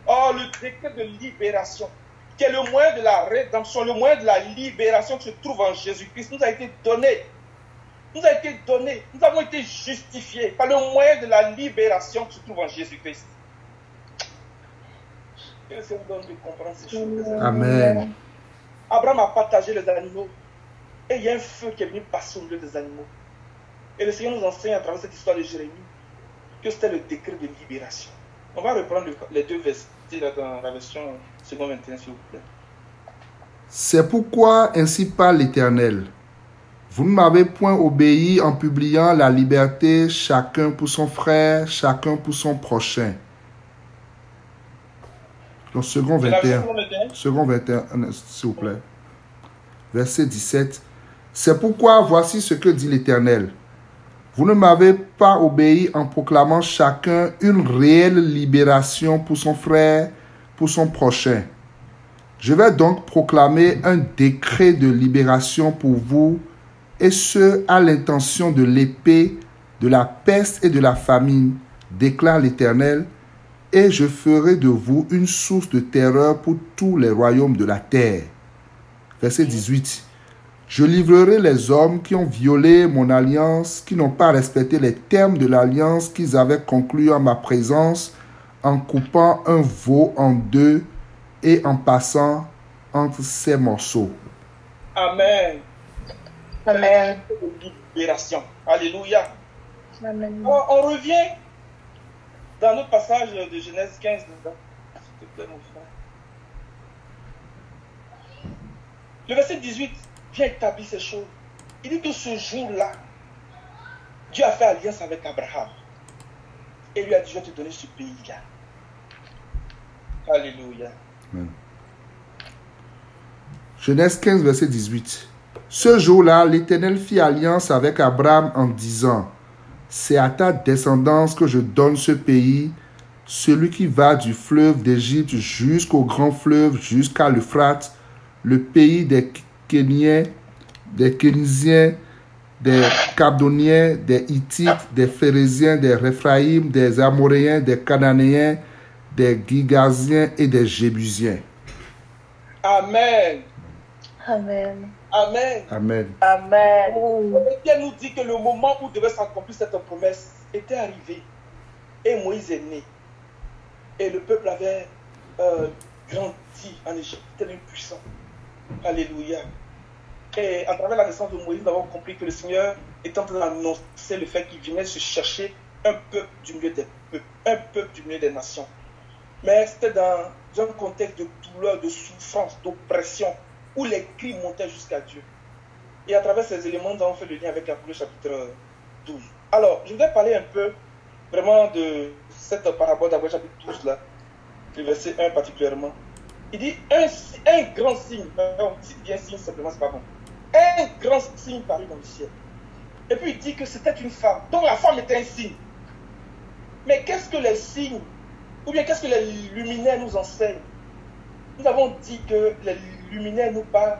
oh, le décret de libération, qui est le moyen de la rédemption, le moyen de la libération qui se trouve en Jésus-Christ, nous a été donné. Nous a été donné. Nous avons été justifiés par le moyen de la libération qui se trouve en Jésus-Christ. Que le Seigneur donne de comprendre ces choses. Amen. Abraham a partagé les animaux. Et il y a un feu qui est venu passer au milieu des animaux. Et le Seigneur nous enseigne à travers cette histoire de Jérémie que c'était le décret de libération. On va reprendre les deux versets dans la version seconde 21, s'il vous plaît. C'est pourquoi ainsi parle l'Éternel. Vous ne m'avez point obéi en publiant la liberté, chacun pour son frère, chacun pour son prochain. Donc, second 21. Second 21, s'il vous plaît. Verset 17. C'est pourquoi voici ce que dit l'Éternel. Vous ne m'avez pas obéi en proclamant chacun une réelle libération pour son frère, pour son prochain. Je vais donc proclamer un décret de libération pour vous, et ce, à l'intention de l'épée, de la peste et de la famine, déclare l'Éternel, et je ferai de vous une source de terreur pour tous les royaumes de la terre. Verset 18. Je livrerai les hommes qui ont violé mon alliance, qui n'ont pas respecté les termes de l'alliance qu'ils avaient conclue en ma présence, en coupant un veau en deux et en passant entre ses morceaux. Amen. Amen. Libération. Alléluia. Amen. On revient dans notre passage de Genèse 15. S'il te plaît, mon frère. Le verset 18 vient établir ces choses. Il dit que ce jour-là, Dieu a fait alliance avec Abraham. Et lui a dit, je vais te donner ce pays-là. Alléluia. Amen. Genèse 15, verset 18. Ce jour-là, l'Éternel fit alliance avec Abraham en disant, c'est à ta descendance que je donne ce pays, celui qui va du fleuve d'Égypte jusqu'au grand fleuve, jusqu'à l'Euphrate, le pays des Kéniens, des Kénisiens, des Cabdoniens, des Hittites, des Phérésiens, des Réphaïm, des Amoréens, des Cananéens, des Gigaziens et des Jébusiens. Amen. Amen. Amen. Amen. Amen. La Bible nous dit que le moment où devait s'accomplir cette promesse était arrivé. Et Moïse est né. Et le peuple avait grandi en Égypte, tellement puissant. Alléluia. Et à travers la naissance de Moïse, nous avons compris que le Seigneur est en train d'annoncer le fait qu'il venait se chercher un peuple du milieu des peuples, un peuple du milieu des nations. Mais c'était dans un contexte de douleur, de souffrance, d'oppression, où les cris montaient jusqu'à Dieu. Et à travers ces éléments, nous avons fait le lien avec Apocalypse chapitre 12. Alors, je voudrais parler un peu vraiment de cette parabole d'Apocalypse chapitre 12 là, le verset 1 particulièrement. Il dit un grand signe, non, si bien signe simplement, c'est pas bon. Un grand signe parut dans le ciel. Et puis il dit que c'était une femme. Donc la femme était un signe. Mais qu'est-ce que les signes, ou bien qu'est-ce que les luminaires nous enseignent? Nous avons dit que les luminaires nous parlent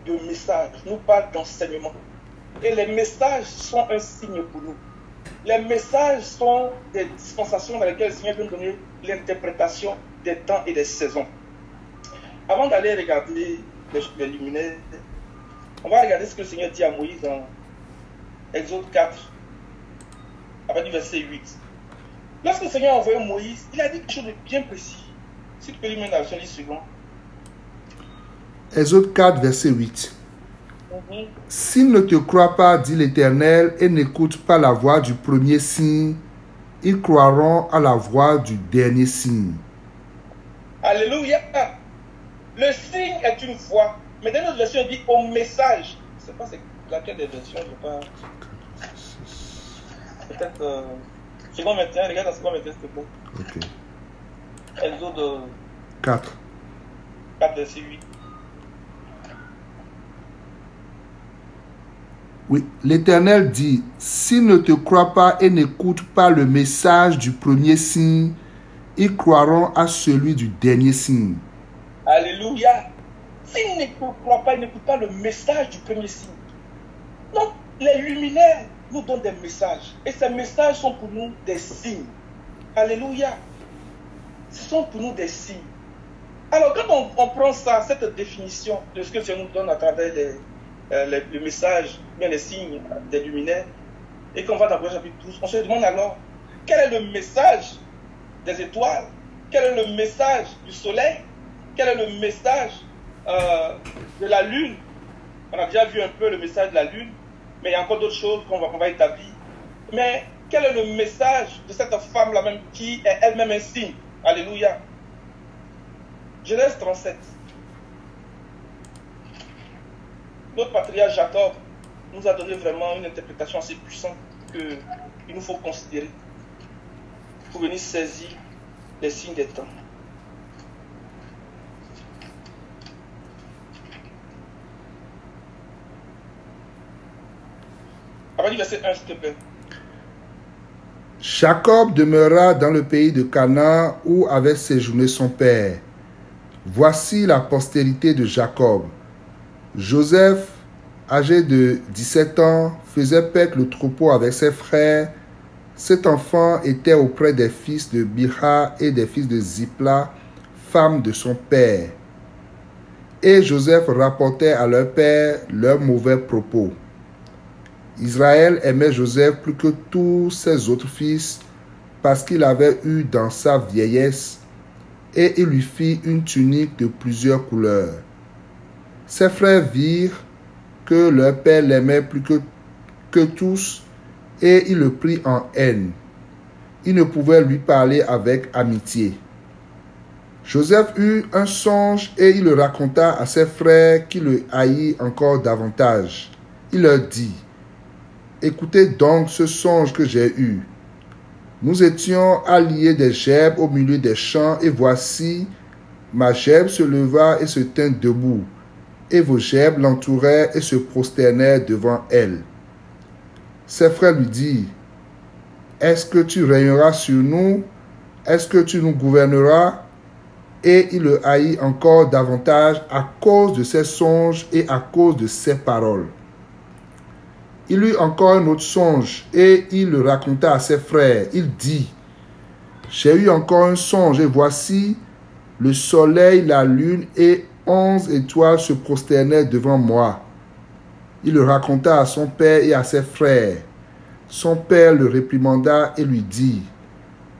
de messages, nous parlent d'enseignement. Et les messages sont un signe pour nous. Les messages sont des dispensations dans lesquelles le Seigneur veut nous donner l'interprétation des temps et des saisons. Avant d'aller regarder les luminaires, on va regarder ce que le Seigneur dit à Moïse dans Exode 4, à partir du verset 8. Lorsque le Seigneur a envoyé Moïse, il a dit quelque chose de bien précis. Si tu peux lui mettre dans la version 10 secondes. Exode 4, verset 8. S'ils ne te croient pas, dit l'Éternel, et n'écoutent pas la voix du premier signe, ils croiront à la voix du dernier signe. Alléluia. Le signe est une voix. Mais dans notre version, il dit au message. Je ne sais pas c'est laquelle des versions, je ne sais pas. Peut-être. Second 21, regarde la seconde 21, s'il te plaît. Ok. Exode 4. 4, verset 8. Oui, l'Éternel dit, s'ils ne te croient pas et n'écoutent pas le message du premier signe, ils croiront à celui du dernier signe. Alléluia. S'ils ne croient pas, ils n'écoutent pas le message du premier signe. Donc, les luminaires nous donnent des messages. Et ces messages sont pour nous des signes. Alléluia. Ce sont pour nous des signes. Alors, quand on prend ça, cette définition de ce que Dieu nous donne à travers le message, bien les signes des luminaires, et qu'on va dans le chapitre 12, on se demande alors, quel est le message des étoiles? Quel est le message du soleil? Quel est le message de la lune? On a déjà vu un peu le message de la lune, mais il y a encore d'autres choses qu'on va établir. Mais quel est le message de cette femme-là même qui est elle-même un signe? Alléluia. Genèse 37. Notre patriarche Jacob nous a donné vraiment une interprétation assez puissante qu'il nous faut considérer pour venir saisir les signes des temps. À partir du verset 1, s'il te plaît. Jacob demeura dans le pays de Canaan où avait séjourné son père. Voici la postérité de Jacob. Joseph, âgé de 17 ans, faisait paître le troupeau avec ses frères. Cet enfant était auprès des fils de Bilha et des fils de Zipla, femme de son père. Et Joseph rapportait à leur père leurs mauvais propos. Israël aimait Joseph plus que tous ses autres fils, parce qu'il avait eu dans sa vieillesse, et il lui fit une tunique de plusieurs couleurs. Ses frères virent que leur père l'aimait plus que tous, et il le prit en haine. Il ne pouvait lui parler avec amitié. Joseph eut un songe et il le raconta à ses frères qui le haïrent encore davantage. Il leur dit, « Écoutez donc ce songe que j'ai eu. Nous étions alliés des gerbes au milieu des champs, et voici, ma gerbe se leva et se tint debout, et vos gerbes l'entourèrent et se prosternèrent devant elle. » Ses frères lui dirent, « est-ce que tu régneras sur nous? Est-ce que tu nous gouverneras? Et il le haït encore davantage à cause de ses songes et à cause de ses paroles. Il eut encore un autre songe et il le raconta à ses frères. Il dit, j'ai eu encore un songe et voici, le soleil, la lune et 11 étoiles se prosternaient devant moi. Il le raconta à son père et à ses frères. Son père le réprimanda et lui dit,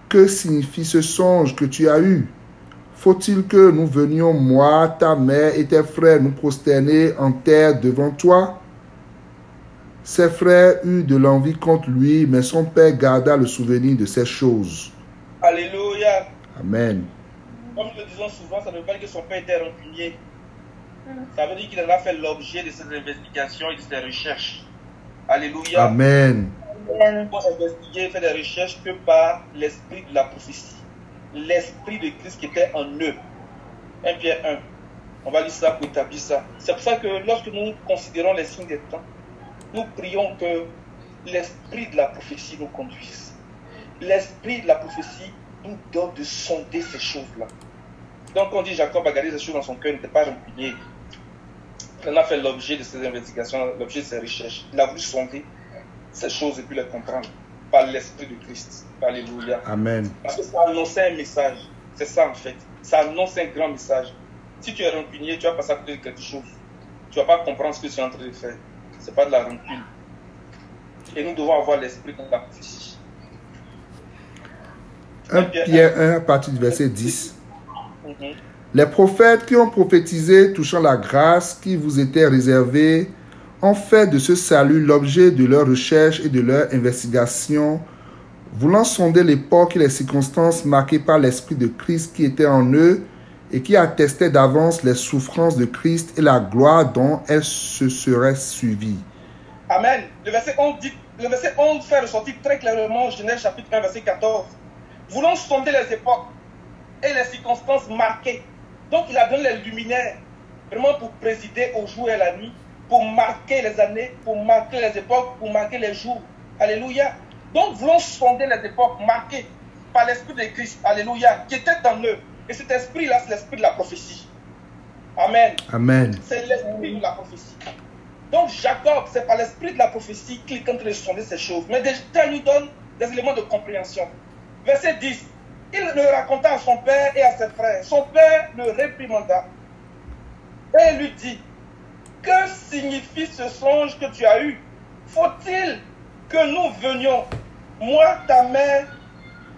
que signifie ce songe que tu as eu? Faut-il que nous venions, moi, ta mère et tes frères, nous prosterner en terre devant toi? Ses frères eurent de l'envie contre lui, mais son père garda le souvenir de ces choses. Alléluia. Amen. Comme nous le disons souvent, ça ne veut pas dire que son père était rancunier. Ça veut dire qu'il en a fait l'objet de ses investigations et de ses recherches. Alléluia. Amen. Amen. Pour investiguer et faire des recherches que par l'esprit de la prophétie. L'esprit de Christ qui était en eux. 1 Pierre 1. On va lire ça pour établir ça. C'est pour ça que lorsque nous considérons les signes des temps, nous prions que l'esprit de la prophétie nous conduise. L'esprit de la prophétie nous donne de sonder ces choses-là. Donc on dit Jacob a gardé ces choses dans son cœur, il n'était pas rancunier. Il en a fait l'objet de ses investigations, l'objet de ses recherches. Il a voulu sonder ces choses et puis les comprendre par l'esprit de Christ. Alléluia. Amen. Parce que ça annonçait un message. C'est ça en fait. Ça annonce un grand message. Si tu es rancunier, tu vas passer à côté de quelque chose. Tu ne vas pas comprendre ce que tu es en train de faire. Ce n'est pas de la rancune. Et nous devons avoir l'esprit de la prophétie. 1 Pierre 1, à partir du verset 10. Mhm. Les prophètes qui ont prophétisé touchant la grâce qui vous était réservée ont fait de ce salut l'objet de leurs recherches et de leurs investigations, voulant sonder l'époque et les circonstances marquées par l'Esprit de Christ qui était en eux et qui attestait d'avance les souffrances de Christ et la gloire dont elles se seraient suivies. Amen. Le verset 11 fait ressortir très clairement Genèse chapitre 1, verset 14. Voulant sonder les époques et les circonstances marquées. Donc il a donné les luminaires vraiment pour présider au jour et à la nuit, pour marquer les années, pour marquer les époques, pour marquer les jours. Alléluia. Donc voulons sonder les époques marquées par l'Esprit de Christ. Alléluia. Qui était en eux. Et cet esprit-là, c'est l'esprit de la prophétie. Amen. Amen. C'est l'esprit de la prophétie. Donc Jacob, c'est par l'esprit de la prophétie qu'il est en train de sonder ces choses. Mais déjà, il nous donne des éléments de compréhension. Verset 10. Il le raconta à son père et à ses frères. Son père le réprimanda et lui dit, que signifie ce songe que tu as eu? Faut-il que nous venions, moi, ta mère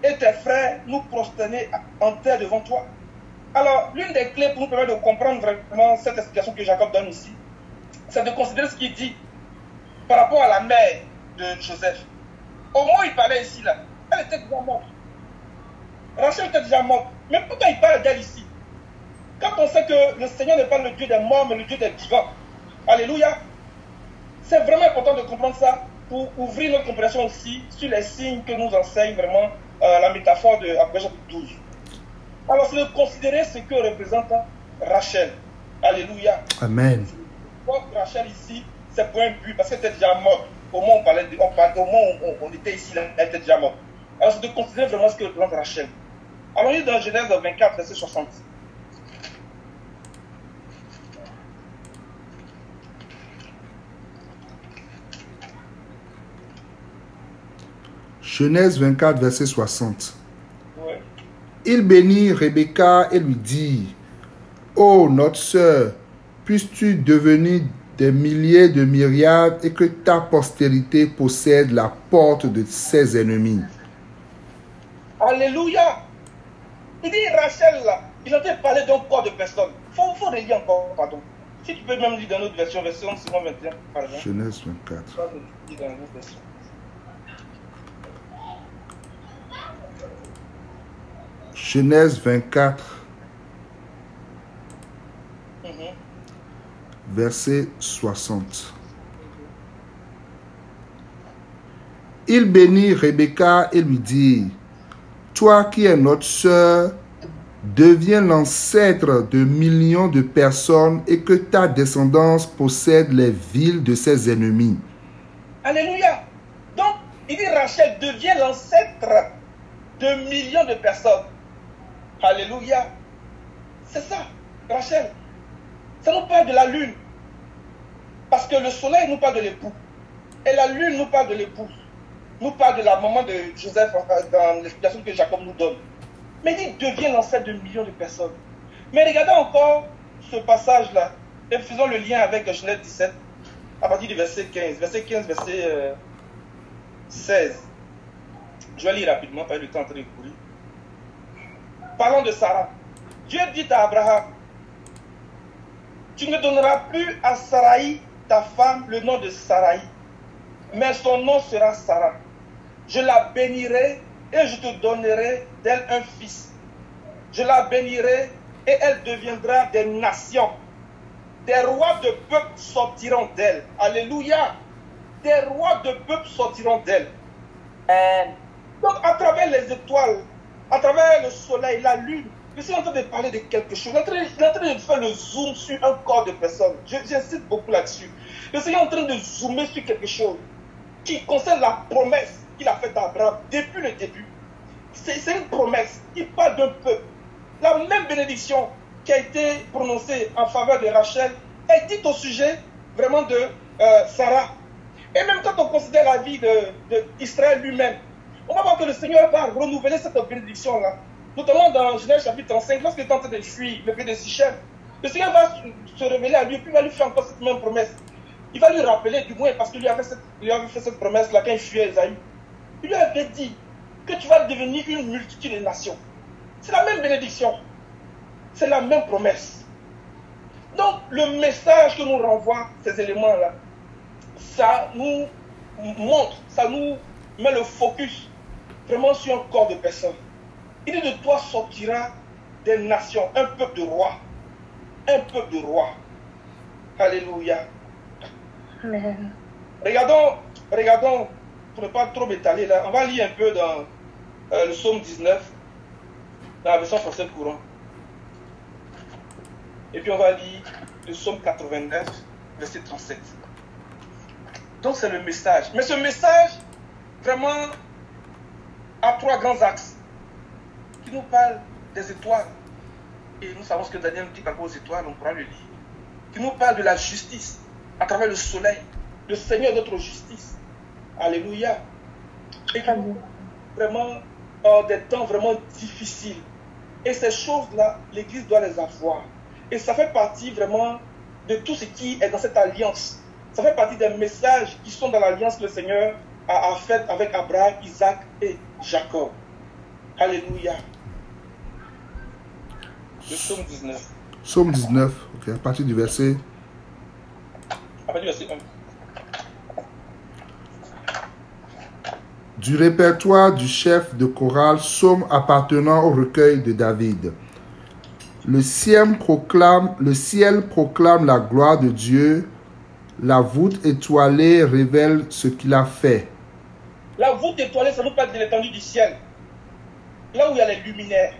et tes frères, nous prosterner en terre devant toi? Alors, l'une des clés pour nous permettre de comprendre vraiment cette explication que Jacob donne ici, c'est de considérer ce qu'il dit par rapport à la mère de Joseph. Au moment où il parlait ici, là, elle était déjà morte. Rachel était déjà morte. Mais pourquoi il parle d'elle ici? Quand on sait que le Seigneur n'est pas le Dieu des morts, mais le Dieu des vivants. Alléluia. C'est vraiment important de comprendre ça pour ouvrir notre compréhension aussi sur les signes que nous enseigne vraiment la métaphore de Apocalypse chapitre 12. Alors, c'est de considérer ce que représente Rachel. Alléluia. Amen. Donc, Rachel ici, c'est pour un but, parce qu'elle était déjà morte. Au moment où on était ici, là, elle était déjà morte. Alors, c'est de considérer vraiment ce que représente Rachel. Alors, on est dans Genèse 24, verset 60. Genèse 24, verset 60. Ouais. Il bénit Rebecca et lui dit, ô notre sœur, puisses-tu devenir des milliers de myriades et que ta postérité possède la porte de ses ennemis. Alléluia. Il dit Rachel là, il a parlé d'un corps de personnes. Il faut relire encore, pardon. Si tu peux même lire dans notre version, version 21, par exemple. Genèse 24. Je vais lire dans notre version. Genèse 24, verset 60. Il bénit Rebecca et lui dit, toi qui es notre sœur, deviens l'ancêtre de millions de personnes et que ta descendance possède les villes de ses ennemis. Alléluia. Donc, Il dit Rachel devient l'ancêtre de millions de personnes. Alléluia. C'est ça, Rachel. Ça nous parle de la lune. Parce que le soleil nous parle de l'époux. Et la lune nous parle de l'épouse. Nous parle de la maman de Joseph dans l'explication que Jacob nous donne. Mais il devient l'ancêtre de millions de personnes. Mais regardez encore ce passage-là. Et faisons le lien avec Genèse 17, à partir du verset 15. Verset 15, verset 16. Je vais lire rapidement, parce que le temps est en train de courir. Parlons de Sarah. Dieu dit à Abraham, tu ne donneras plus à Saraï, ta femme, le nom de Saraï, mais son nom sera Sarah. Je la bénirai et je te donnerai d'elle un fils. Je la bénirai et elle deviendra des nations. Des rois de peuples sortiront d'elle. Alléluia. Des rois de peuples sortiront d'elle. Donc à travers les étoiles, à travers le soleil, la lune, je suis en train de parler de quelque chose. Il est en train de faire le zoom sur un corps de personne. J'insiste beaucoup là-dessus. Le Seigneur est en train de zoomer sur quelque chose qui concerne la promesse qu'il a faite à Abraham depuis le début. C'est une promesse. Il parle d'un peuple. La même bénédiction qui a été prononcée en faveur de Rachel est dite au sujet vraiment de Sarah. Et même quand on considère la vie d'Israël lui-même, on va voir que le Seigneur va renouveler cette bénédiction-là. Notamment dans Genèse chapitre 35, lorsqu'il est en train de fuir le pays de Sichem, le Seigneur va se révéler à lui, puis il va lui faire encore cette même promesse. Il va lui rappeler, du moins, parce qu'il lui avait fait cette promesse-là quand il fuyait Esaü. Il lui avait dit que tu vas devenir une multitude de nations. C'est la même bénédiction. C'est la même promesse. Donc, le message que nous renvoie ces éléments-là, ça nous montre, ça nous met le focus vraiment sur un corps de personnes. Il dit de toi sortira des nations, un peuple de rois. Un peuple de rois. Alléluia. Amen. Regardons, pour ne pas trop m'étaler là, on va lire un peu dans le psaume 19, dans la version française courante. Et puis on va lire le psaume 89, verset 37. Donc c'est le message. Mais ce message, vraiment, a trois grands axes qui nous parlent des étoiles. Et nous savons ce que Daniel nous dit par rapport aux étoiles, on pourra le lire. Qui nous parle de la justice à travers le soleil, le Seigneur de notre justice. Alléluia. Et qui nous vraiment des temps vraiment difficiles. Et ces choses-là, l'Église doit les avoir. Et ça fait partie vraiment de tout ce qui est dans cette alliance. Ça fait partie des messages qui sont dans l'alliance que le Seigneur a faite avec Abraham, Isaac et Jacob. Alléluia. Le psaume 19. Psaume 19, ok, à partir du verset. À partir du verset 1. Du répertoire du chef de chorale, psaume appartenant au recueil de David. Le ciel proclame la gloire de Dieu. La voûte étoilée révèle ce qu'il a fait. La voûte étoilée, ça nous parle de l'étendue du ciel. Là où il y a les luminaires.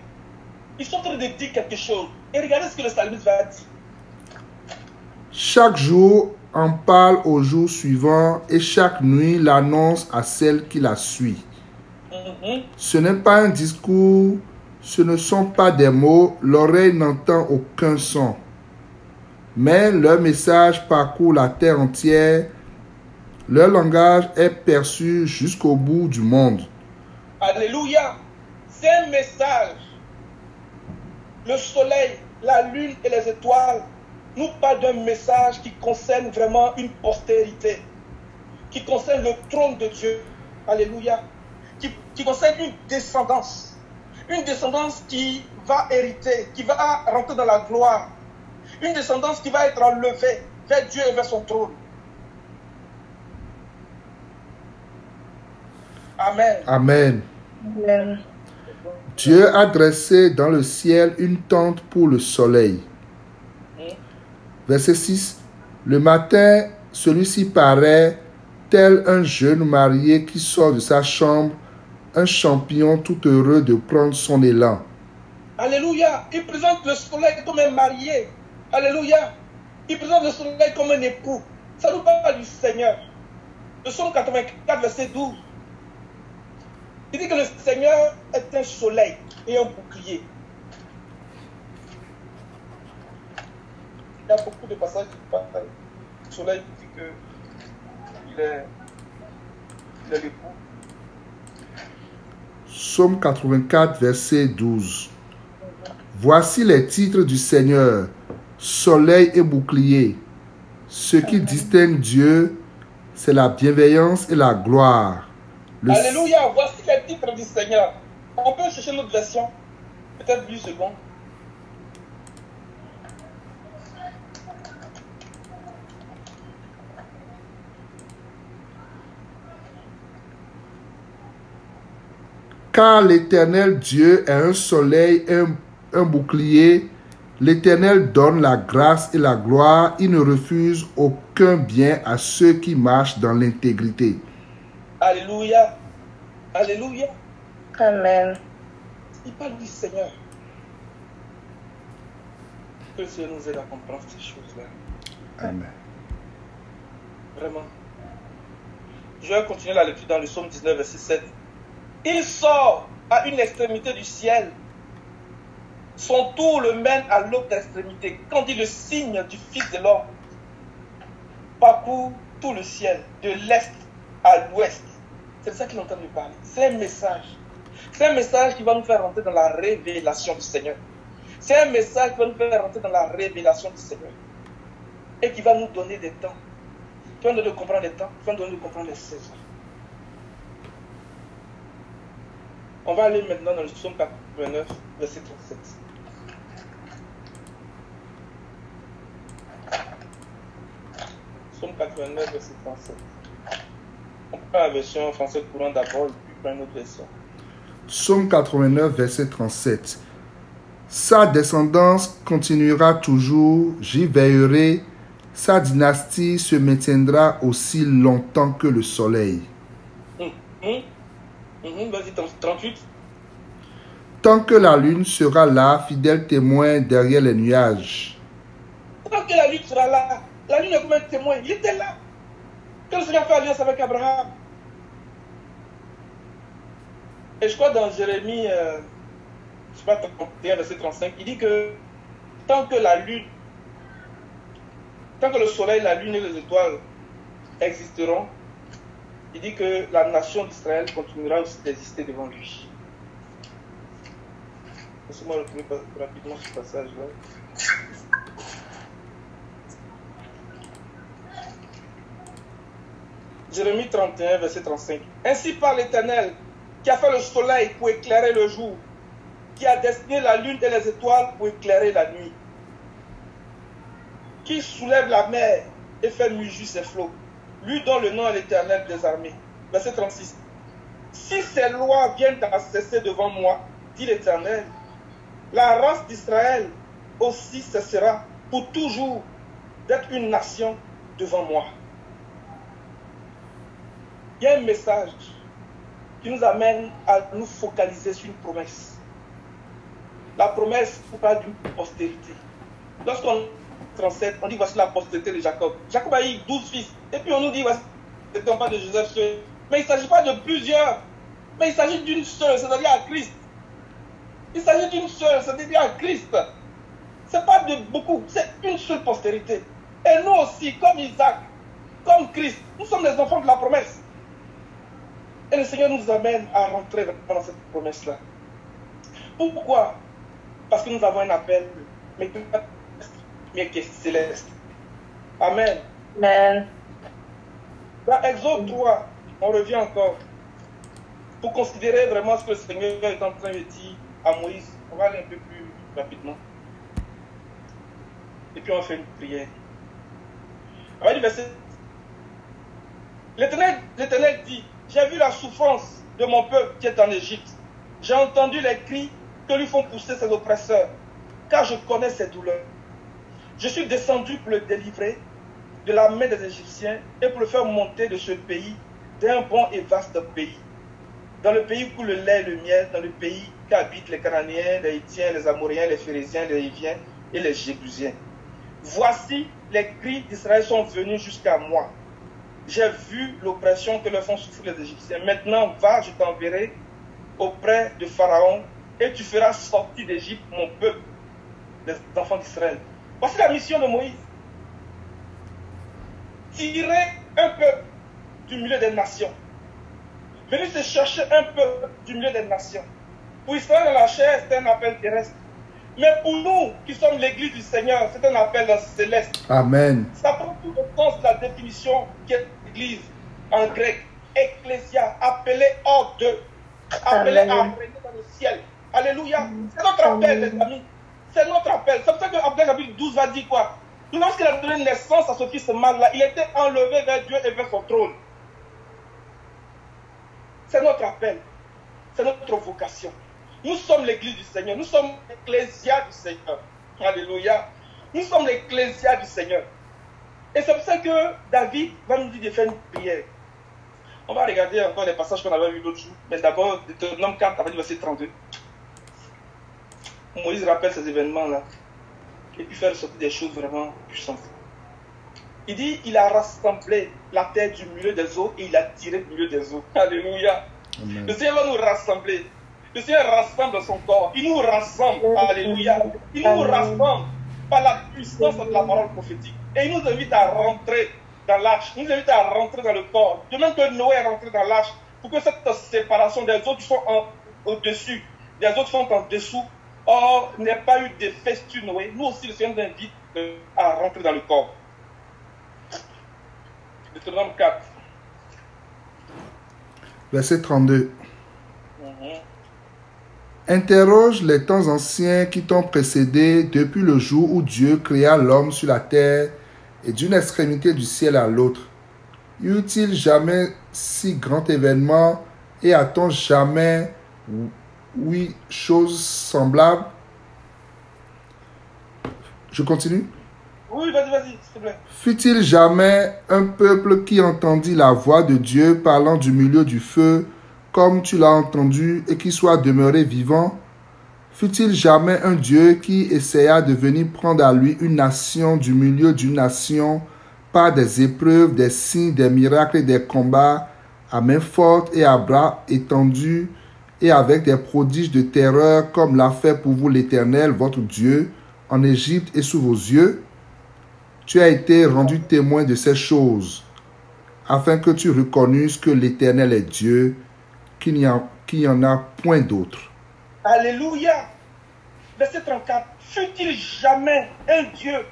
Ils sont en train de dire quelque chose. Et regardez ce que le psalmiste va dire. Chaque jour en parle au jour suivant et chaque nuit l'annonce à celle qui la suit. Ce n'est pas un discours, ce ne sont pas des mots, l'oreille n'entend aucun son. Mais leur message parcourt la terre entière, leur langage est perçu jusqu'au bout du monde. Alléluia. C'est un message. Le soleil, la lune et les étoiles nous parlent d'un message qui concerne vraiment une postérité, qui concerne le trône de Dieu. Alléluia. Qui concerne une descendance qui va hériter, qui va rentrer dans la gloire. Une descendance qui va être enlevée vers Dieu et vers son trône. Amen. Amen. Amen. Dieu a dressé dans le ciel une tente pour le soleil. Verset 6. Le matin, celui-ci paraît tel un jeune marié qui sort de sa chambre, un champignon tout heureux de prendre son élan. Alléluia. Il présente le soleil comme un marié. Alléluia. Il présente le soleil comme un époux. Ça nous parle du Seigneur. Le psaume 84, verset 12. Il dit que le Seigneur est un soleil et un bouclier. Il y a beaucoup de passages qui parlent. Le soleil dit qu'il est l'époux. Psaume 84, verset 12. Voici les titres du Seigneur, soleil et bouclier. Ce qui distingue Dieu, c'est la bienveillance et la gloire. Alléluia, voici les titres du Seigneur. On peut chercher notre version, peut-être 8 secondes. Car l'Éternel Dieu est un soleil et un bouclier. L'Éternel donne la grâce et la gloire. Il ne refuse aucun bien à ceux qui marchent dans l'intégrité. Alléluia. Alléluia. Amen. Il parle du Seigneur. Que le Seigneur nous aide à comprendre ces choses-là. Amen. Vraiment. Je vais continuer la lecture dans le psaume 19, verset 7. Il sort à une extrémité du ciel. Son tour le mène à l'autre extrémité. Quand dit le signe du Fils de l'homme parcourt tout le ciel, de l'est à l'ouest. C'est de ça qu'il est en train de parler. C'est un message. C'est un message qui va nous faire rentrer dans la révélation du Seigneur. C'est un message qui va nous faire rentrer dans la révélation du Seigneur. Et qui va nous donner des temps. Qui va nous donner de comprendre les temps. Qui va nous donner de comprendre les saisons. On va aller maintenant dans le psaume 89, verset 37. Psaume 89, verset 37. On prend la version française courante d'abord, puis on prend une autre version. Psaume 89, verset 37. Sa descendance continuera toujours, j'y veillerai. Sa dynastie se maintiendra aussi longtemps que le soleil. Vas-y, 38. Tant que la lune sera là, fidèle témoin derrière les nuages. Tant que la lune sera là, la lune est comme un témoin, il était là. Quand le Seigneur fait alliance avec Abraham. Et je crois dans Jérémie, je sais pas, 31, verset 35, il dit que tant que la lune, tant que le soleil, la lune et les étoiles existeront, il dit que la nation d'Israël continuera aussi d'exister devant lui. Laissez-moi retourner rapidement ce passage-là. Jérémie 31, verset 35. Ainsi parle l'Éternel, qui a fait le soleil pour éclairer le jour, qui a destiné la lune et les étoiles pour éclairer la nuit, qui soulève la mer et fait mugir ses flots, lui dont le nom est l'Éternel des armées. Verset 36. Si ces lois viennent à cesser devant moi, dit l'Éternel, la race d'Israël aussi cessera pour toujours d'être une nation devant moi. Il y a un message qui nous amène à nous focaliser sur une promesse. La promesse parle d'une postérité. Lorsqu'on 37, on dit voici la postérité de Jacob. Jacob a eu 12 fils. Et puis on nous dit voici le enfant de Joseph seul. Mais il ne s'agit pas de plusieurs. Mais il s'agit d'une seule, c'est-à-dire à Christ. Il s'agit d'une seule, c'est-à-dire à Christ. Ce n'est pas de beaucoup, c'est une seule postérité. Et nous aussi, comme Isaac, comme Christ, nous sommes les enfants de la promesse. Et le Seigneur nous amène à rentrer dans cette promesse-là. Pourquoi? Parce que nous avons un appel, mais qui est céleste. Amen. Amen. Dans Exode 3, on revient encore pour considérer vraiment ce que le Seigneur est en train de dire à Moïse. On va aller un peu plus rapidement. Et puis on fait une prière. On va dire verset. L'Éternel dit, j'ai vu la souffrance de mon peuple qui est en Égypte. J'ai entendu les cris que lui font pousser ses oppresseurs, car je connais ses douleurs. Je suis descendu pour le délivrer de la main des Égyptiens et pour le faire monter de ce pays, d'un bon et vaste pays. Dans le pays où coule le lait et le miel, dans le pays qu'habitent les Cananéens, les Hétiens, les Amoréens, les Phéréziens, les Hiviens et les Jébusiens. Voici, les cris d'Israël sont venus jusqu'à moi. J'ai vu l'oppression que leur font souffrir les Égyptiens. Maintenant, va, je t'enverrai auprès de Pharaon et tu feras sortir d'Égypte mon peuple, les enfants d'Israël. Voici la mission de Moïse. Tirer un peuple du milieu des nations. Venir se chercher un peuple du milieu des nations. Pour Israël dans la chair, c'est un appel terrestre. Mais pour nous qui sommes l'église du Seigneur, c'est un appel céleste. Amen. Ça prend tout le sens de la définition qui est l'église en grec. Ecclésia, appelé hors d'eux, appelé à régner dans le ciel. Alléluia. C'est notre appel, les amis. C'est notre appel. C'est pour ça que Abdel chapitre 12 va dire quoi? Lorsqu'il a donné naissance à ce fils mâle-là, il était enlevé vers Dieu et vers son trône. C'est notre appel. C'est notre vocation. Nous sommes l'église du Seigneur. Nous sommes l'ecclésia du Seigneur. Alléluia. Nous sommes l'ecclésia du Seigneur. Et c'est pour ça que David va nous dire de faire une prière. On va regarder encore les passages qu'on avait vus l'autre jour. Mais d'abord, Deutéronome 4, avec le verset 32. Moïse rappelle ces événements-là. Et puis faire sortir des choses vraiment puissantes. Il dit, il a rassemblé la terre du milieu des eaux et il a tiré du milieu des eaux. Alléluia. Amen. Le Seigneur va nous rassembler. Le Seigneur rassemble son corps. Il nous rassemble. Alléluia. Il nous rassemble par la puissance de la parole prophétique. Et il nous invite à rentrer dans l'arche. Il nous invite à rentrer dans le corps. De même que Noé est rentré dans l'arche, pour que cette séparation des eaux qui sont au-dessus, des eaux qui sont en dessous, n'ait pas eu d'effet sur Noé. Nous aussi, le Seigneur nous invite à rentrer dans le corps. Deutéronome 4. Verset 32. Interroge les temps anciens qui t'ont précédé depuis le jour où Dieu créa l'homme sur la terre et d'une extrémité du ciel à l'autre. Y eut-il jamais si grand événement et a-t-on jamais, oui, chose semblable? Je continue? Oui, vas-y, s'il te plaît. Fut-il jamais un peuple qui entendit la voix de Dieu parlant du milieu du feu, comme tu l'as entendu, et qui soit demeuré vivant? Fut-il jamais un Dieu qui essaya de venir prendre à lui une nation du milieu d'une nation par des épreuves, des signes, des miracles et des combats, à main forte et à bras étendus, et avec des prodiges de terreur, comme l'a fait pour vous l'Éternel, votre Dieu, en Égypte et sous vos yeux? Tu as été rendu témoin de ces choses, afin que tu reconnusses que l'Éternel est Dieu, qu'il n'y en a point d'autre. Alléluia. Verset 34. Fut-il jamais un Dieu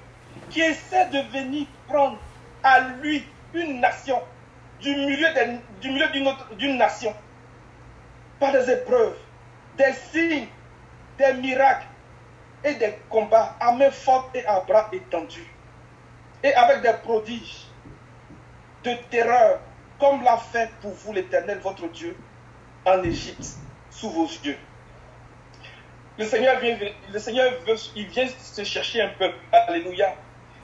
qui essaie de venir prendre à lui une nation du milieu d'une nation par des épreuves, des signes, des miracles et des combats à main forte et à bras étendus et avec des prodiges de terreur comme l'a fait pour vous l'Éternel votre Dieu en Égypte sous vos yeux. Le Seigneur vient se chercher un peuple. Alléluia.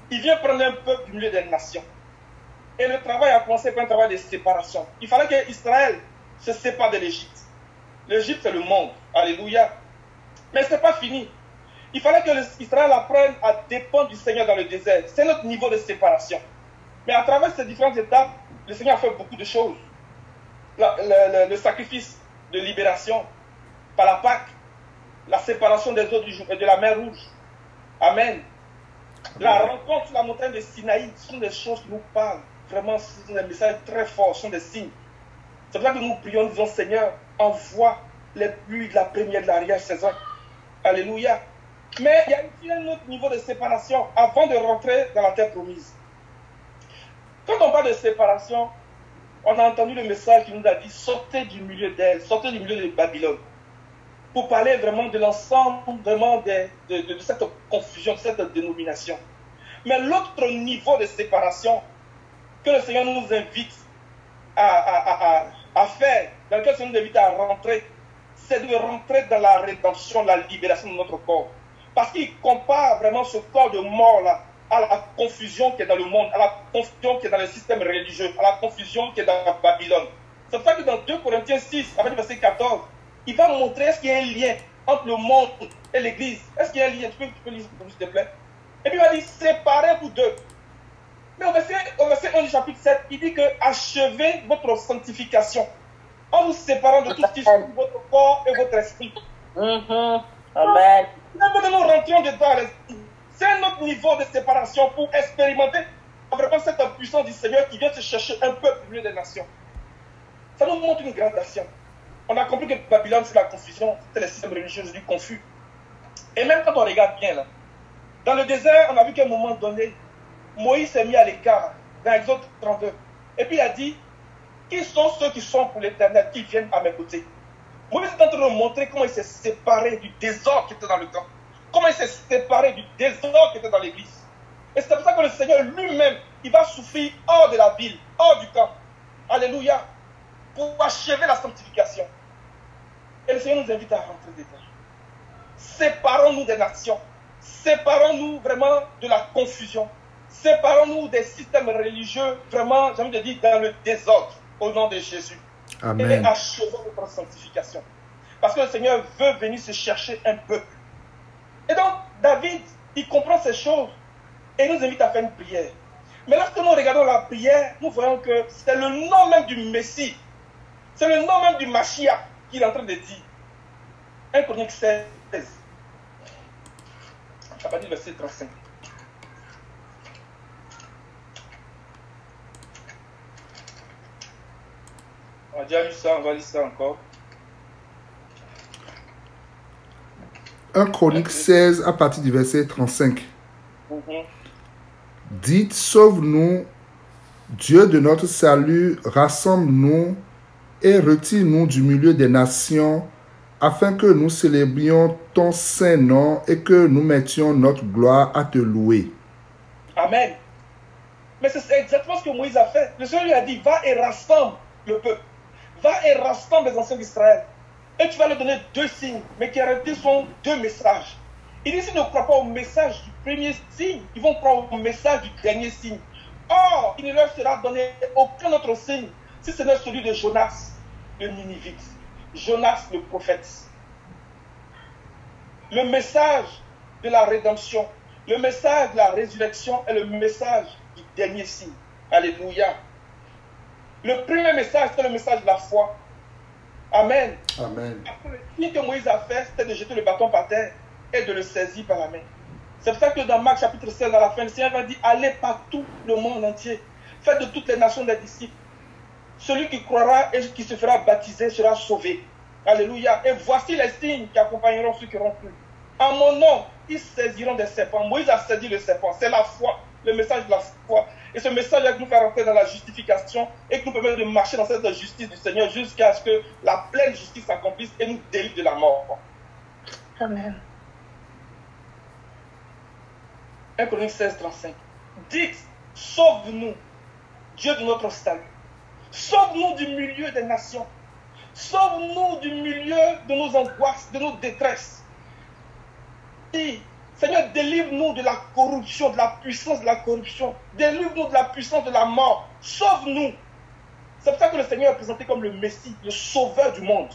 Il vient prendre un peuple du milieu des nations. Et le travail a commencé par un travail de séparation. Il fallait qu'Israël se sépare de l'Égypte. L'Égypte, c'est le monde. Alléluia. Mais ce n'est pas fini. Il fallait que Israël apprenne à dépendre du Seigneur dans le désert. C'est notre niveau de séparation. Mais à travers ces différentes étapes, le Seigneur a fait beaucoup de choses. Le sacrifice de libération par la Pâque, la séparation des eaux de la mer Rouge. Amen. La rencontre sur la montagne de Sinaï, ce sont des choses qui nous parlent. Vraiment, ce sont des messages très forts, ce sont des signes. C'est pour ça que nous prions, nous disons, Seigneur, envoie les pluies de la première de l'arrière-saison. Alléluia. Mais il y a aussi un autre niveau de séparation avant de rentrer dans la terre promise. Quand on parle de séparation, on a entendu le message qui nous a dit sortez du milieu d'elle, sortez du milieu de Babylone. Pour parler vraiment de l'ensemble vraiment de cette confusion, de cette dénomination. Mais l'autre niveau de séparation que le Seigneur nous invite à faire, dans lequel le Seigneur nous invite à rentrer, c'est de rentrer dans la rédemption, la libération de notre corps. Parce qu'il compare vraiment ce corps de mort-là à la confusion qui est dans le monde, à la confusion qui est dans le système religieux, à la confusion qui est dans Babylone. C'est pour ça que dans 2 Corinthiens 6, avec le verset 14, il va montrer est-ce qu'il y a un lien entre le monde et l'église. Est-ce qu'il y a un lien? Tu peux lire s'il te plaît. Et puis il va dire séparez-vous d'eux. Mais au verset 1 du chapitre 7, il dit que achevez votre sanctification en nous séparant de tout ce qui fait votre corps et votre esprit. Amen. Nous nous rentrions dedans. C'est un autre niveau de séparation pour expérimenter vraiment cette puissance du Seigneur qui vient se chercher un peuple au milieu des nations. Ça nous montre une gradation. On a compris que Babylone, c'est la confusion, c'est le système religieux du confus. Et même quand on regarde bien, là, dans le désert, on a vu qu'à un moment donné, Moïse s'est mis à l'écart, dans Exode 32. Et puis il a dit, qui sont ceux qui sont pour l'Éternel, qui viennent à mes côtés? Moïse est en train de montrer comment il s'est séparé du désordre qui était dans le camp. Comment il s'est séparé du désordre qui était dans l'église. Et c'est pour ça que le Seigneur lui-même, il va souffrir hors de la ville, hors du camp. Alléluia. Pour achever la sanctification. Et le Seigneur nous invite à rentrer dedans. Séparons-nous des nations. Séparons-nous vraiment de la confusion. Séparons-nous des systèmes religieux, vraiment, j'ai envie de dire, dans le désordre, au nom de Jésus. Amen. Et achevons notre sanctification. Parce que le Seigneur veut venir se chercher un peuple. Et donc, David, il comprend ces choses et il nous invite à faire une prière. Mais lorsque nous regardons la prière, nous voyons que c'est le nom même du Messie. C'est le nom même du Mashiach qu'il est en train de dire. 1 Chronique 16. À partir du verset 35. On a déjà lu ça, on va lire ça encore. 1 Chronique 16 à partir du verset 35. Dites, sauve-nous, Dieu de notre salut, rassemble-nous et retire-nous du milieu des nations, afin que nous célébrions ton saint nom et que nous mettions notre gloire à te louer. Amen. Mais c'est exactement ce que Moïse a fait. Le Seigneur lui a dit, va et rassemble le peuple. Va et rassemble les anciens d'Israël. Et tu vas leur donner deux signes, mais qui en réalité sont deux messages. Il dit, s'ils ne croient pas au message du premier signe, ils vont croire au message du dernier signe. Or, il ne leur sera donné aucun autre signe, si ce n'est celui de Jonas, le Ninivite. Jonas, le prophète. Le message de la rédemption, le message de la résurrection est le message du dernier signe. Alléluia. Le premier message, c'est le message de la foi. Amen. Amen. Après, le signe que Moïse a fait, c'était de jeter le bâton par terre et de le saisir par la main. C'est pour ça que dans Marc chapitre 16, à la fin, le Seigneur va dire, allez par tout le monde entier. Faites de toutes les nations des disciples. Celui qui croira et qui se fera baptiser sera sauvé. Alléluia. Et voici les signes qui accompagneront ceux qui auront cru. En mon nom, ils saisiront des serpents. Moïse a saisi le serpent. C'est la foi, le message de la foi. Et ce message va nous faire entrer dans la justification et qui nous permet de marcher dans cette justice du Seigneur jusqu'à ce que la pleine justice s'accomplisse et nous délivre de la mort. Amen. 1 Chronique 16, 35. Dites, sauve-nous, Dieu de notre salut. Sauve-nous du milieu des nations. Sauve-nous du milieu de nos angoisses, de nos détresses. Et, Seigneur, délivre-nous de la corruption, de la puissance de la corruption. Délivre-nous de la puissance de la mort. Sauve-nous. C'est pour ça que le Seigneur est présenté comme le Messie, le sauveur du monde.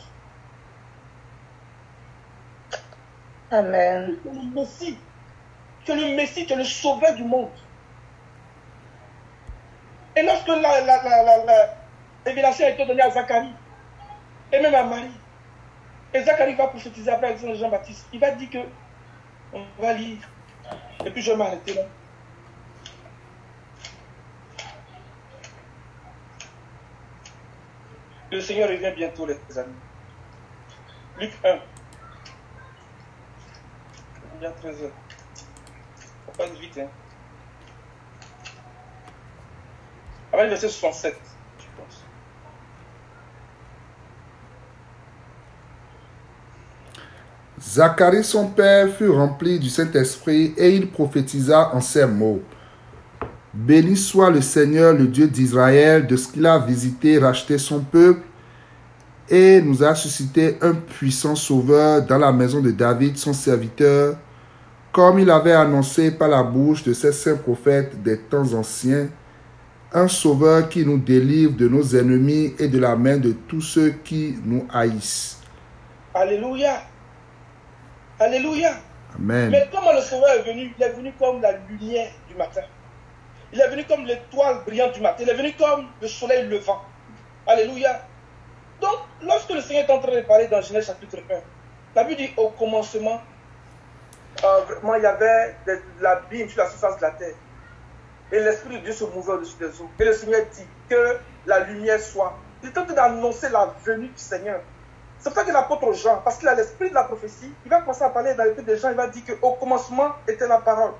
Amen. Tu es le Messie. Tu es le Messie, tu es le sauveur du monde. Et lorsque la révélation a été donnée à Zacharie, et même à Marie, et Zacharie va prophétiser après Alexandre Jean-Baptiste, il va dire que, on va lire, et puis je vais m'arrêter là. Le Seigneur revient bientôt, les amis. Luc 1. Il y a 13 heures. On passe vite, hein. Avant le verset 67, je pense. Zacharie, son père, fut rempli du Saint-Esprit et il prophétisa en ces mots. Béni soit le Seigneur, le Dieu d'Israël, de ce qu'il a visité, racheté son peuple et nous a suscité un puissant sauveur dans la maison de David, son serviteur, comme il avait annoncé par la bouche de ses saints prophètes des temps anciens, un sauveur qui nous délivre de nos ennemis et de la main de tous ceux qui nous haïssent. Alléluia. Alléluia. Amen. Mais comment le sauveur est venu? Il est venu comme la lumière du matin. Il est venu comme l'étoile brillante du matin. Il est venu comme le soleil levant. Alléluia. Donc, lorsque le Seigneur est en train de parler dans Genèse chapitre 1, la Bible dit au commencement, vraiment, il y avait de l'abîme sur la surface de la terre. Et l'Esprit de Dieu se mouvait au-dessus des eaux. Et le Seigneur dit que la lumière soit. Il est en train d'annoncer la venue du Seigneur. C'est pour ça que l'apôtre Jean, parce qu'il a l'esprit de la prophétie, il va commencer à parler dans l'esprit des gens, il va dire qu'au commencement était la parole.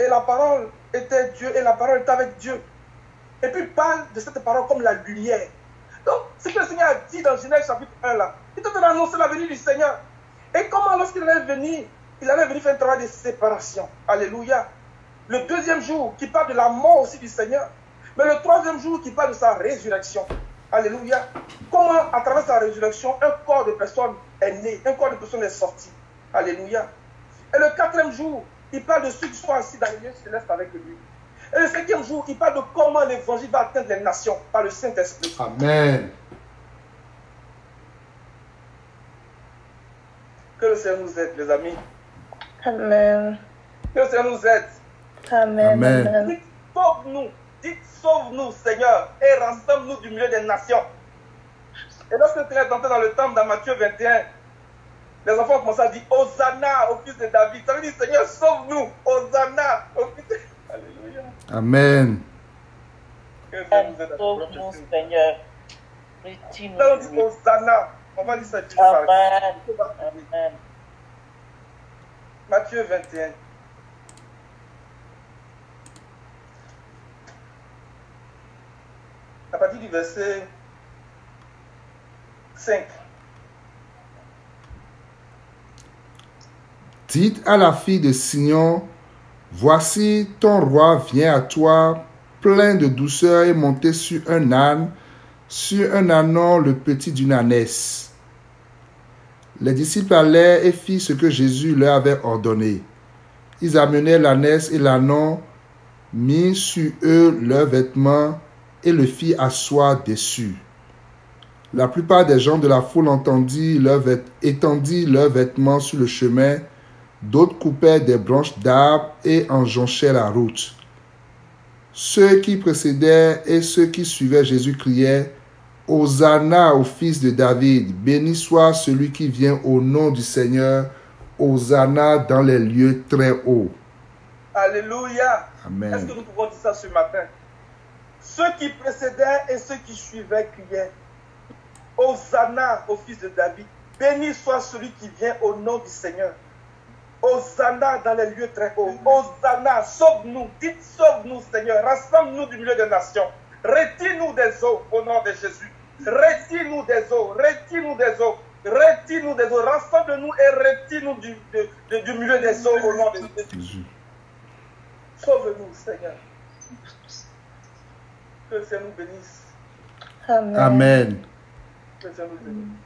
Et la parole était Dieu, et la parole était avec Dieu. Et puis il parle de cette parole comme la lumière. Donc, ce que le Seigneur a dit dans Genèse chapitre 1 là, il est en train d'annoncer la venue du Seigneur. Et comment lorsqu'il allait venir, il allait venir faire un travail de séparation. Alléluia. Le deuxième jour, qui parle de la mort aussi du Seigneur. Mais le troisième jour, qui parle de sa résurrection. Alléluia. Comment, à travers sa résurrection, un corps de personne est né, un corps de personne est sorti. Alléluia. Et le quatrième jour, il parle de ceux qui sont assis dans les lieux célestes avec lui. Et le cinquième jour, il parle de comment l'évangile va atteindre les nations par le Saint-Esprit. Amen. Que le Seigneur nous aide, les amis. Amen. Que le Seigneur nous aide. Amen. Amen. Amen. Dites, sauve-nous. Dites, sauve-nous, Seigneur, et rassemble-nous du milieu des nations. Et lorsque tu es entré dans le temple, dans Matthieu 21, les enfants ont commencé à dire Hosanna au fils de David. Ça veut dire, Seigneur, sauve-nous. Hosanna au fils de... Alléluia. Amen. Que le Seigneur nous aide à Sauve-nous, Seigneur. Retire-nous. Là, on dit Hosanna. On va dire ça. Tu vas Amen. Amen. Matthieu 21. À partir du verset 5. Dites à la fille de Sion, voici ton roi vient à toi, plein de douceur et monté sur un âne, sur un ânon le petit d'une ânesse. Les disciples allèrent et firent ce que Jésus leur avait ordonné. Ils amenèrent l'ânesse et l'ânon, mirent sur eux leurs vêtements et le firent asseoir dessus. La plupart des gens de la foule étendirent leurs vêtements sur le chemin, d'autres coupèrent des branches d'arbres et en jonchaient la route. Ceux qui précédaient et ceux qui suivaient Jésus criaient « Hosanna au fils de David, béni soit celui qui vient au nom du Seigneur, Hosanna dans les lieux très hauts. » Alléluia. Amen. Est-ce que nous pouvons dire ça ce matin? Ceux qui précédaient et ceux qui suivaient criaient Hosanna au fils de David, béni soit celui qui vient au nom du Seigneur. Hosanna dans les lieux très hauts. Hosanna, sauve-nous. Dites sauve-nous, Seigneur. Rassemble-nous du milieu des nations. Retire-nous des eaux au nom de Jésus. Retire-nous des eaux. Retire-nous des eaux. Retire-nous des eaux. Rassemble-nous et retire-nous du milieu des eaux au nom de Jésus. Sauve-nous, Seigneur. Que le Seigneur nous bénisse. Amen. Amen. Que le Seigneur nous bénisse.